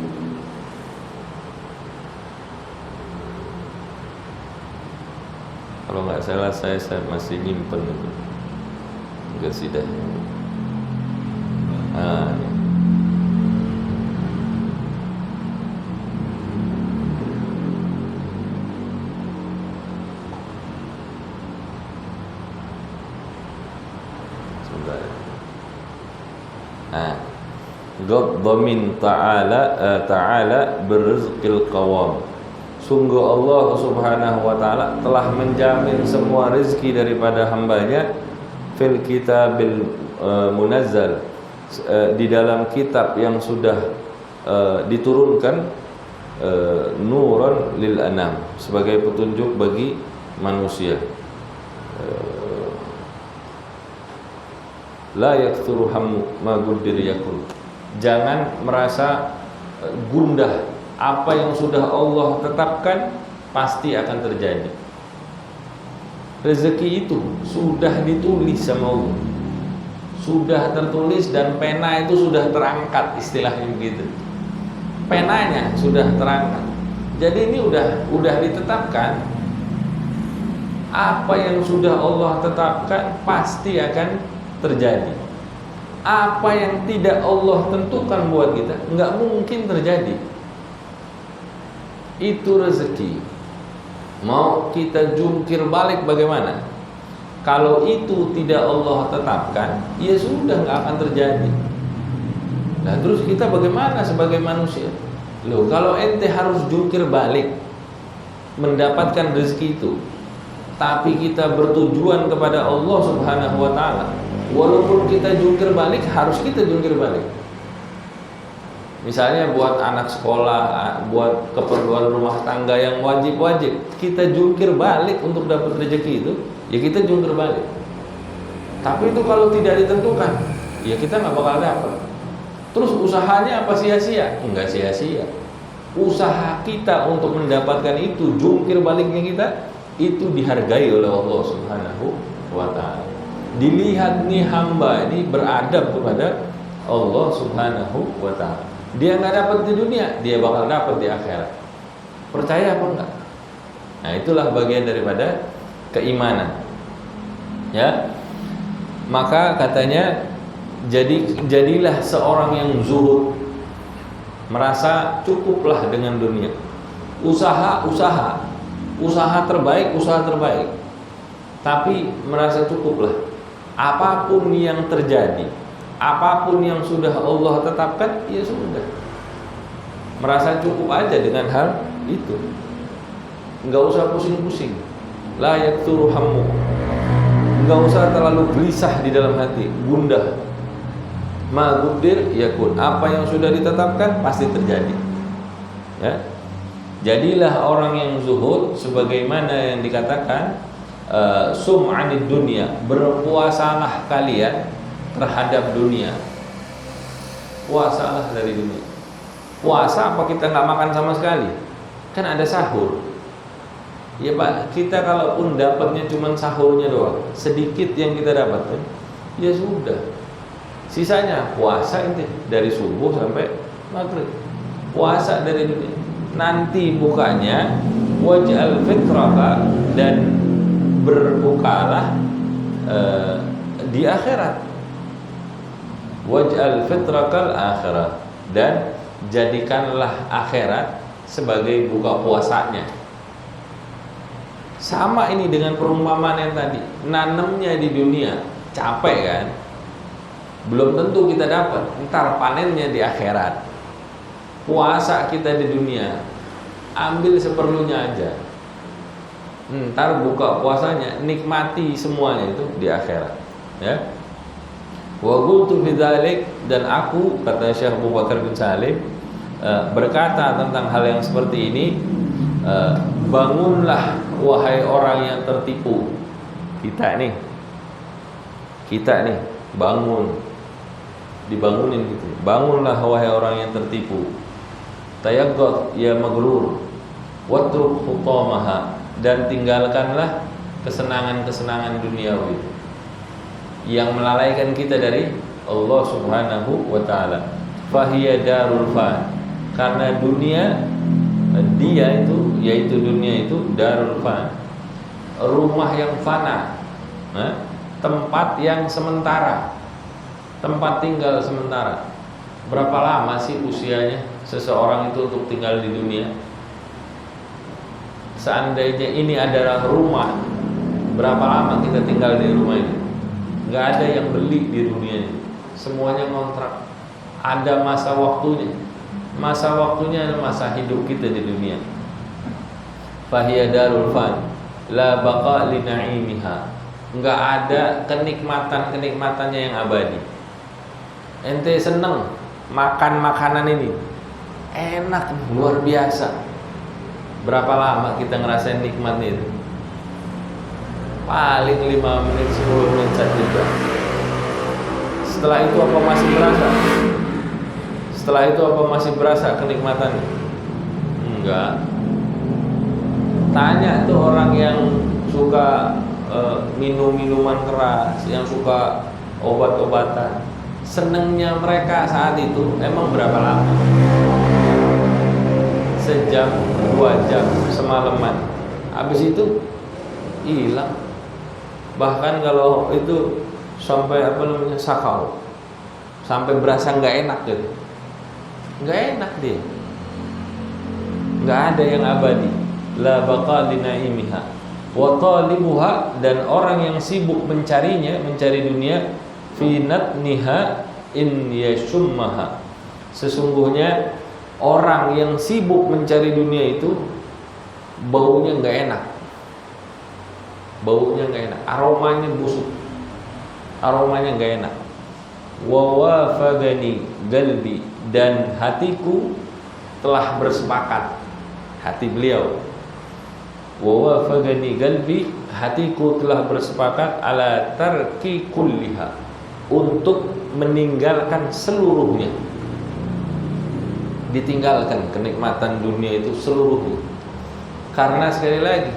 Kalau nggak salah saya masih nyimpen itu gosidahnya. Ini. Sebentar ya. Dhamin ta'ala berizqil qawam. Sungguh Allah subhanahu wa ta'ala telah menjamin semua rezeki daripada hambanya fil kitabil munazzal, di dalam kitab yang sudah diturunkan, nuran lil anam, sebagai petunjuk bagi manusia. La yaktsuru hammu ma quddir yakun. Jangan merasa gundah, apa yang sudah Allah tetapkan pasti akan terjadi. Rezeki itu sudah ditulis sama Allah, sudah tertulis, dan pena itu sudah terangkat, istilahnya begitu. Penanya sudah terangkat. Jadi ini udah ditetapkan. Apa yang sudah Allah tetapkan pasti akan terjadi. Apa yang tidak Allah tentukan buat kita nggak mungkin terjadi. Itu rezeki. Mau kita jungkir balik bagaimana? Kalau itu tidak Allah tetapkan, ya sudah nggak akan terjadi. Nah terus kita bagaimana sebagai manusia? Loh, kalau ente harus jungkir balik mendapatkan rezeki itu, tapi kita bertujuan kepada Allah subhanahu wa ta'ala, walaupun kita jungkir balik, harus kita jungkir balik. Misalnya buat anak sekolah, buat keperluan rumah tangga yang wajib-wajib, kita jungkir balik untuk dapat rezeki itu, ya kita jungkir balik. Tapi itu kalau tidak ditentukan, ya kita nggak bakal dapat. Terus usahanya apa sia-sia? Enggak sia-sia. Usaha kita untuk mendapatkan itu, jungkir baliknya kita, itu dihargai oleh Allah subhanahu wa ta'ala. Dilihat nih hamba ini beradab kepada Allah subhanahu wa ta'ala. Dia nggak dapat di dunia, dia bakal dapat di akhirat. Percaya apa enggak? Nah itulah bagian daripada keimanan. Ya, maka katanya jadilah seorang yang zuhud, merasa cukuplah dengan dunia. Usaha terbaik, tapi merasa cukuplah. Apapun yang terjadi, apapun yang sudah Allah tetapkan, ya sudah. Merasa cukup aja dengan hal itu. Enggak usah pusing-pusing. La yakturu hammu. Enggak usah terlalu gelisah di dalam hati, gundah. Ma quddir yakun. Apa yang sudah ditetapkan pasti terjadi. Ya. Jadilah orang yang zuhud sebagaimana yang dikatakan sum'anid dunya, berpuasalah kalian terhadap dunia. Puasalah dari dunia. Puasa apa kita nggak makan sama sekali? Kan ada sahur. Ya Pak, kita kalaupun dapatnya cuma sahurnya doang, sedikit yang kita dapatkan, ya sudah. Sisanya puasa inti dari subuh sampai maghrib. Puasa dari dunia. Nanti bukanya waj'al fitraka, dan berbukalah di akhirat. Waj'al fitrakal akhirat, dan jadikanlah akhirat sebagai buka puasanya. Sama ini dengan perumpamaan yang tadi. Nanamnya di dunia capek kan, belum tentu kita dapat. Ntar panennya di akhirat. Puasa kita di dunia, ambil seperlunya aja. Ntar buka puasanya, nikmati semuanya itu di akhirat. Ya. Wa qultu bidzalik, dan aku, kata Syekh Abu Bakar bin Salim, berkata tentang hal yang seperti ini, bangunlah wahai orang yang tertipu. Kita nih bangun, dibangunin gitu. Bangunlah wahai orang yang tertipu. Tayaqqad ya maghrur, watruk hutamaha, dan tinggalkanlah kesenangan-kesenangan duniawi yang melalaikan kita dari Allah Subhanahu wa taala. Fahiya darul fan, karena dunia, dia itu, yaitu dunia itu, darul fan, rumah yang fana, tempat yang sementara, tempat tinggal sementara. Berapa lama sih usianya seseorang itu untuk tinggal di dunia? Seandainya ini adalah rumah, berapa lama kita tinggal di rumah ini? Gak ada yang beli di dunia ini, semuanya kontrak. Ada masa waktunya. Masa waktunya adalah masa hidup kita di dunia. Fahiya darul fan, la baqa li na'imiha. Enggak ada kenikmatan-kenikmatannya yang abadi. Ente seneng makan makanan ini, enak, luar biasa. Berapa lama kita ngerasain nikmatnya itu? Paling 5 menit, 10 menit saja. Setelah itu apa masih berasa? Setelah itu apa masih berasa kenikmatannya? Enggak. Tanya tuh orang yang suka minum minuman keras, yang suka obat-obatan, senengnya mereka saat itu emang berapa lama? Sejam, 2 jam, semalaman. Habis itu hilang. Bahkan kalau itu sampai sakau, sampai berasa nggak enak gitu, nggak enak dia, nggak ada yang abadi. La baqa li naimiha wa talibuha, dan orang yang sibuk mencarinya, mencari dunia, fi natniha in yashummaha, sesungguhnya orang yang sibuk mencari dunia itu baunya nggak enak. Baunya nggak enak, aromanya busuk, aromanya nggak enak. Wa wafagani galbi, dan hatiku telah bersepakat, hati beliau. Wa wafagani galbi, hatiku telah bersepakat ala tarki kulliha, untuk meninggalkan seluruhnya. Ditinggalkan kenikmatan dunia itu seluruhnya. Karena sekali lagi,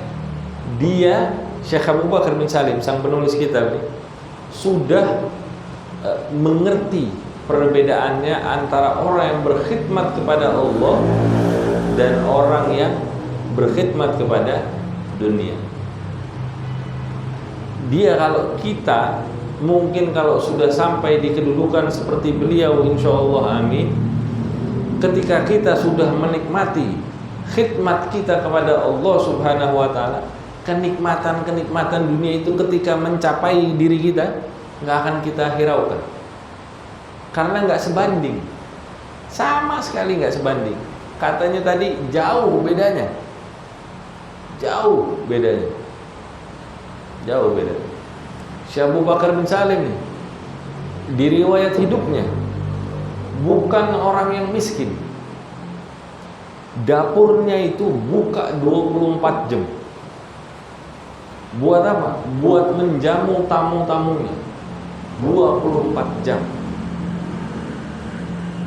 dia Syekh Abu Bakar bin Salim, sang penulis kitab ini, sudah mengerti perbedaannya antara orang yang berkhidmat kepada Allah dan orang yang berkhidmat kepada dunia. Dia, kalau kita mungkin kalau sudah sampai di kedudukan seperti beliau, insyaallah amin, ketika kita sudah menikmati khidmat kita kepada Allah Subhanahu wa taala, kenikmatan-kenikmatan dunia itu ketika mencapai diri kita, nggak akan kita hiraukan, karena nggak sebanding, sama sekali nggak sebanding. Katanya tadi jauh bedanya, jauh bedanya. Jauh beda. Syekh Abu Bakar bin Salim nih, di riwayat hidupnya bukan orang yang miskin. Dapurnya itu buka 24 jam. Buat apa? Buat menjamu tamu-tamunya 24 jam.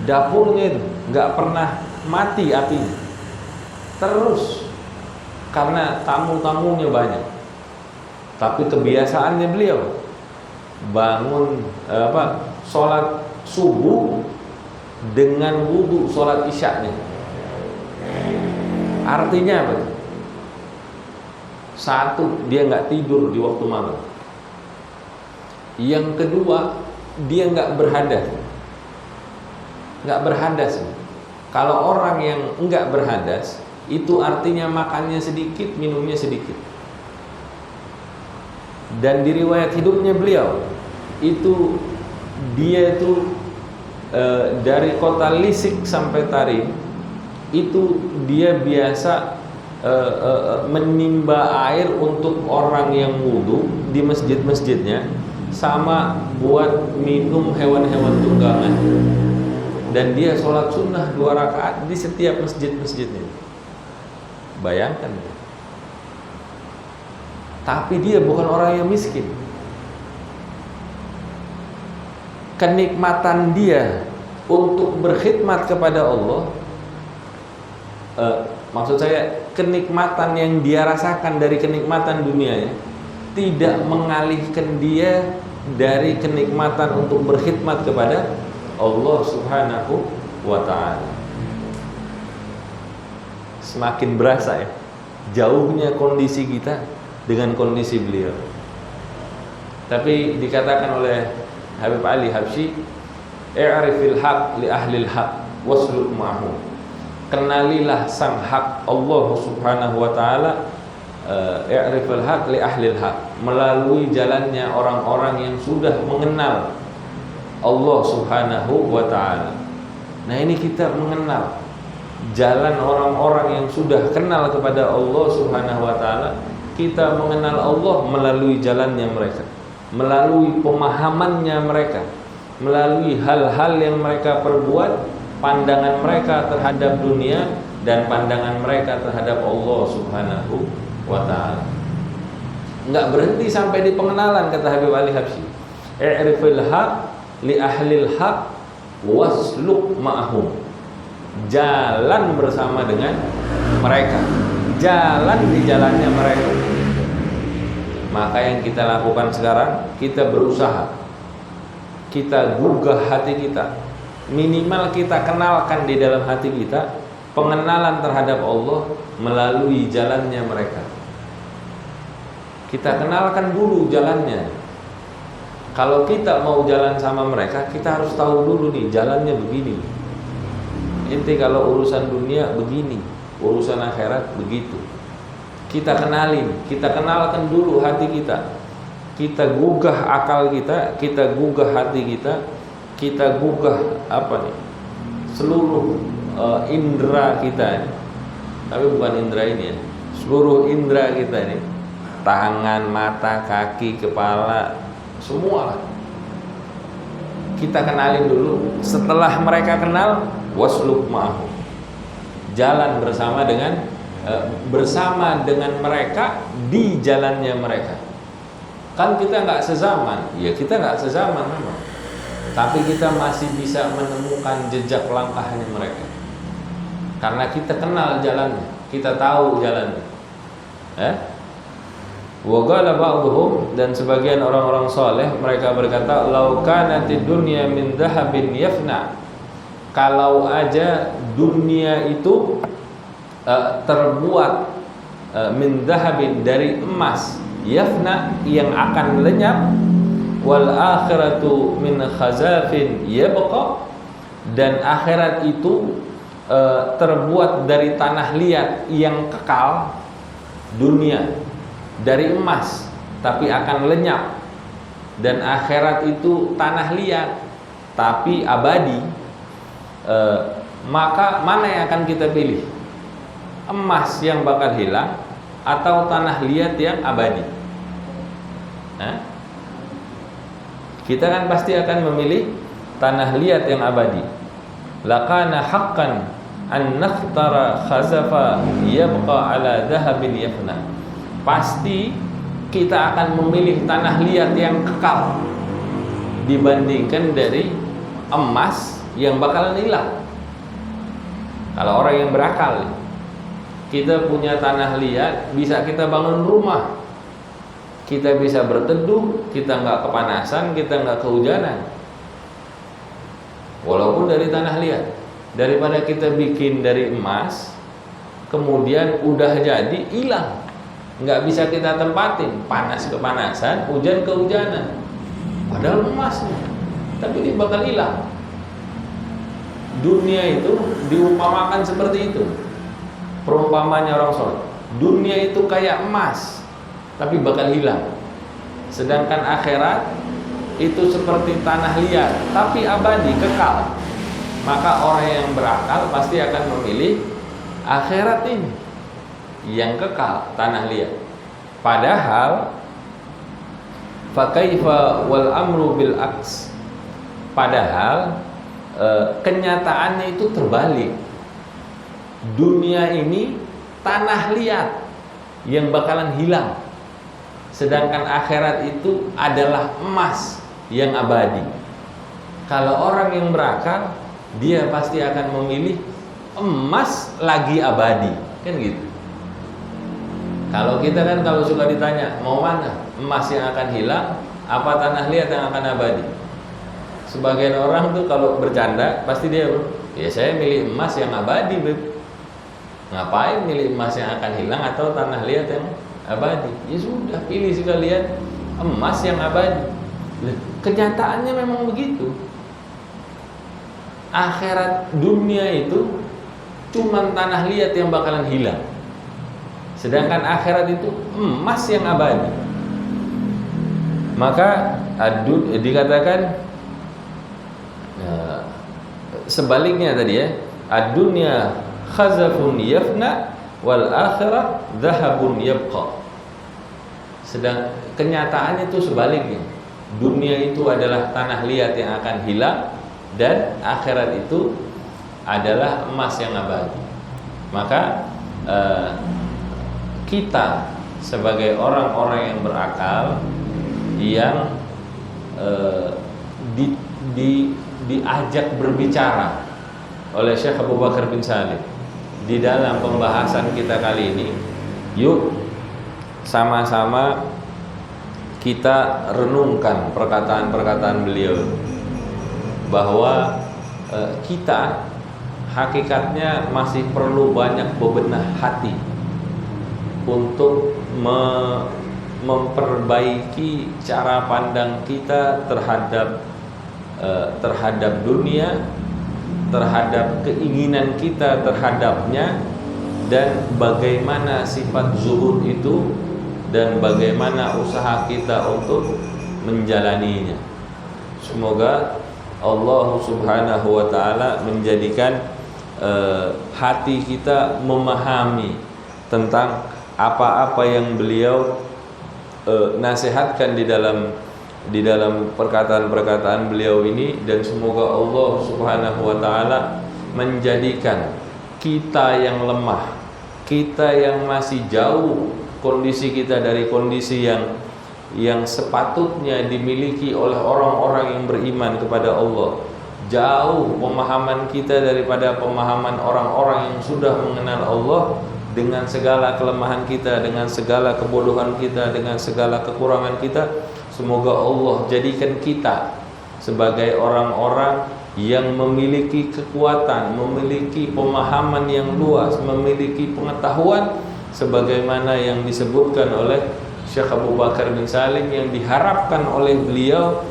Dapurnya itu nggak pernah mati apinya. Terus karena tamu-tamunya banyak. Tapi kebiasaannya beliau bangun sholat subuh dengan wudu sholat isyaknya. Artinya apa? Satu, dia nggak tidur di waktu malam. Yang kedua, dia nggak berhadas. Nggak berhadas. Kalau orang yang nggak berhadas, itu artinya makannya sedikit, minumnya sedikit. Dan di riwayat hidupnya beliau, itu dia itu dari kota Lisik sampai Tarim, itu dia biasa menimba air untuk orang yang wudu di masjid-masjidnya, sama buat minum hewan-hewan tunggangan. Dan dia sholat sunnah 2 rakaat di setiap masjid-masjidnya. Bayangkan. Tapi dia bukan orang yang miskin. Kenikmatan dia untuk berkhidmat kepada Allah, maksud saya kenikmatan yang dia rasakan dari kenikmatan dunianya tidak mengalihkan dia dari kenikmatan untuk berkhidmat kepada Allah Subhanahu wa ta'ala. Semakin berasa ya jauhnya kondisi kita dengan kondisi beliau. Tapi dikatakan oleh Habib Ali Habsyi, "I'rifil haq li ahlil haq wasluk ma'hum." Kenalilah sang hak Allah Subhanahu wa ta'ala, i'rifil haq li ahlil haq, melalui jalannya orang-orang yang sudah mengenal Allah Subhanahu wa ta'ala. Nah, ini kita mengenal jalan orang-orang yang sudah kenal kepada Allah Subhanahu wa ta'ala. Kita mengenal Allah melalui jalannya mereka, melalui pemahamannya mereka, melalui hal-hal yang mereka perbuat, pandangan mereka terhadap dunia dan pandangan mereka terhadap Allah Subhanahu wa ta'ala. Enggak berhenti sampai di pengenalan, kata Habib Ali Habsyi. I'rifil haq li ahlil haq wasluk ma'hum. Jalan bersama dengan mereka, jalan di jalannya mereka. Maka yang kita lakukan sekarang, kita berusaha, kita gugah hati kita, minimal kita kenalkan di dalam hati kita pengenalan terhadap Allah melalui jalannya mereka. Kita kenalkan dulu jalannya. Kalau kita mau jalan sama mereka, kita harus tahu dulu nih jalannya begini. Inti kalau urusan dunia begini, urusan akhirat begitu. Kita kenalin, kita kenalkan dulu hati kita. Kita gugah akal kita gugah hati kita gugah seluruh indera kita. Tapi bukan indera ini ya. Seluruh indera kita ini, tangan, mata, kaki, kepala, semua kita kenalin dulu. Setelah mereka kenal, wasluk ma'hum, jalan bersama dengan mereka di jalannya mereka. Kan kita nggak sezaman, ya kita nggak sezaman memang, tapi kita masih bisa menemukan jejak langkahnya mereka karena kita kenal jalannya, kita tahu jalannya. Wa qala ba'dhum, dan sebagian orang-orang saleh mereka berkata, "Lau kanatid dunya min dhahabin yafna." Kalau aja dunia itu terbuat min dhahabin, dari emas, yafna, yang akan lenyap, wal akhiratu min khazafin yabqa, dan akhirat itu terbuat dari tanah liat yang kekal. Dunia dari emas tapi akan lenyap, dan akhirat itu tanah liat tapi abadi. Maka mana yang akan kita pilih? Emas yang bakal hilang atau tanah liat yang abadi? Hah? Kita kan pasti akan memilih tanah liat yang abadi. Laqana haqqan an nakhtara khazafa yabqa ala dhahabin yafna. Pasti kita akan memilih tanah liat yang kekal dibandingkan dari emas yang bakalan hilang. Kalau orang yang berakal, kita punya tanah liat, bisa kita bangun rumah, kita bisa berteduh, kita nggak kepanasan, kita nggak kehujanan, walaupun dari tanah liat. Daripada kita bikin dari emas, kemudian udah jadi hilang, nggak bisa kita tempatin, panas kepanasan, hujan kehujanan, padahal emasnya, tapi dia bakal hilang. Dunia itu diumpamakan seperti itu. Perumpamannya orang soleh, dunia itu kayak emas, tapi bakal hilang. Sedangkan akhirat itu seperti tanah liat, tapi abadi, kekal. Maka orang yang berakal pasti akan memilih akhirat ini yang kekal, tanah liat. Padahal fakaifa wal amru bil aks. Padahal kenyataannya itu terbalik. Dunia ini tanah liat yang bakalan hilang, sedangkan akhirat itu adalah emas yang abadi. Kalau orang yang berakal, dia pasti akan memilih emas lagi abadi, kan gitu. Kalau kita kan kalau suka ditanya mau mana, emas yang akan hilang apa tanah liat yang akan abadi. Sebagian orang tuh kalau bercanda pasti dia, ya saya milih emas yang abadi, beb. Ngapain milih emas yang akan hilang atau tanah liat yang abadi? Ya sudah, pilih sekalian emas yang abadi. Kenyataannya memang begitu. Akhirat dunia itu cuman tanah liat yang bakalan hilang, sedangkan akhirat itu emas yang abadi. Maka dikatakan sebaliknya tadi ya, ad-dunya khazafun yafna wal akhirah dhahabun yabqa. Sedang kenyataannya itu sebaliknya. Dunia itu adalah tanah liat yang akan hilang dan akhirat itu adalah emas yang abadi. Maka kita sebagai orang-orang yang berakal, yang diajak berbicara oleh Syekh Abu Bakar bin Salim di dalam pembahasan kita kali ini, yuk sama-sama kita renungkan perkataan-perkataan beliau bahwa kita hakikatnya masih perlu banyak bebenah hati untuk memperbaiki cara pandang kita terhadap dunia, terhadap keinginan kita terhadapnya, dan bagaimana sifat zuhud itu dan bagaimana usaha kita untuk menjalaninya. Semoga Allah Subhanahu wa ta'ala menjadikan hati kita memahami tentang apa-apa yang beliau nasihatkan di dalam perkataan-perkataan beliau ini, dan semoga Allah Subhanahu wa ta'ala menjadikan kita yang lemah, kita yang masih jauh kondisi kita dari kondisi yang sepatutnya dimiliki oleh orang-orang yang beriman kepada Allah, jauh pemahaman kita daripada pemahaman orang-orang yang sudah mengenal Allah, dengan segala kelemahan kita, dengan segala kebodohan kita, dengan segala kekurangan kita. Semoga Allah jadikan kita sebagai orang-orang yang memiliki kekuatan, memiliki pemahaman yang luas, memiliki pengetahuan sebagaimana yang disebutkan oleh Syekh Abu Bakar bin Salim, yang diharapkan oleh beliau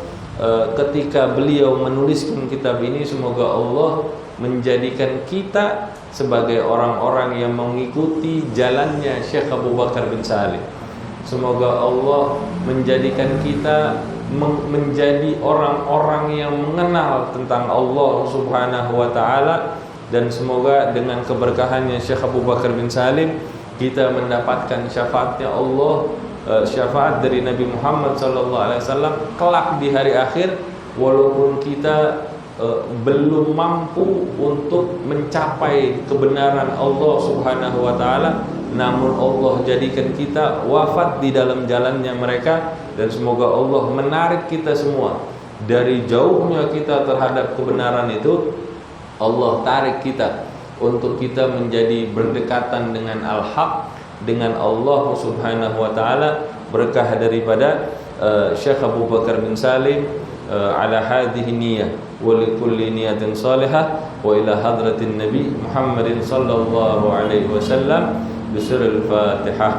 ketika beliau menuliskan kitab ini. Semoga Allah menjadikan kita sebagai orang-orang yang mengikuti jalannya Syekh Abu Bakar bin Salim. Semoga Allah menjadikan kita menjadi orang-orang yang mengenal tentang Allah Subhanahu wa ta'ala, dan semoga dengan keberkahannya Syekh Abu Bakar bin Salim kita mendapatkan syafaatnya Allah syafaat dari Nabi Muhammad SAW kelak di hari akhir, walaupun kita belum mampu untuk mencapai kebenaran Allah Subhanahu wa taala, namun Allah jadikan kita wafat di dalam jalannya mereka, dan semoga Allah menarik kita semua dari jauhnya kita terhadap kebenaran itu. Allah tarik kita untuk kita menjadi berdekatan dengan al-haq, dengan Allah Subhanahu wa taala, berkah daripada Syekh Abu Bakar bin Salim ala hadhihi niyyah wa li kulli niyatin salihah wa ila hadratin nabi Muhammadin sallallahu alaihi wasallam bi surah al-Fatihah.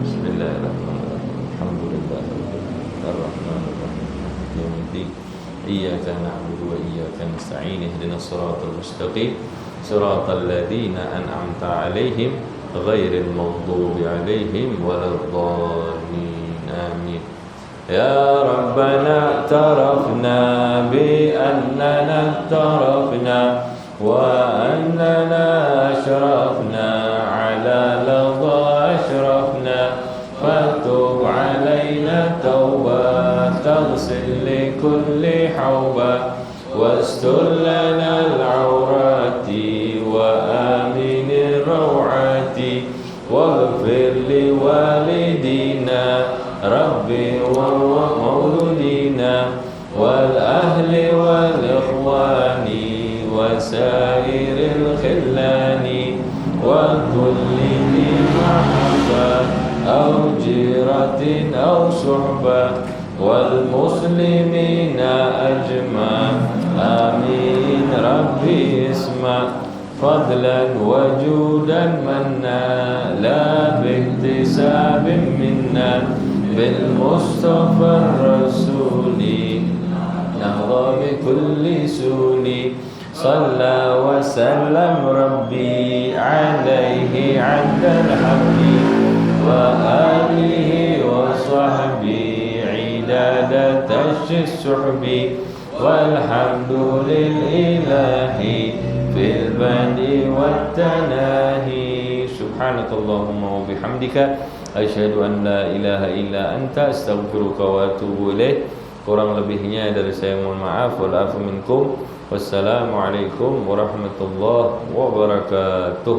Bismillahirrahmanirrahim. Alhamdulillahirrahmanirrahim. Iyyaka na'budu wa iyyaka nasta'in. Ihdinas siratal mustaqim. Siratal ladzina an'amta 'alaihim ghairil maghdubi 'alaihim waladdallin. Amin. Ya Rabbana tarafna bi annana tarafna wa annana ashrafna ala ladha ashrafna fatub alaina tawba taghsil li kulli hawba wastur lana al-awrati wa amin ar-rawati waghfir li walidina Rabbi wa mauludina wal ahli wal ikhwani wa sairil khillani wa kulli mahabba aw jiratin aw suhba wal muslimina ajma amin. Rabbi isma fadlan wa judan manna la biktisabin minna بالمصطفى الرسول نهضى بكل سوني صلى وسلم ربي عليه عد الحق وآله وصحبه عداد السحب والحمد لله في البدء والتناهي. سبحانك اللهم وبحمدك asyhadu an la ilaha illa anta astaghfiruka wa atubu ilaih. Kurang lebihnya dari saya mohon maaf. Wal afu minkum. Wassalamualaikum warahmatullahi wabarakatuh.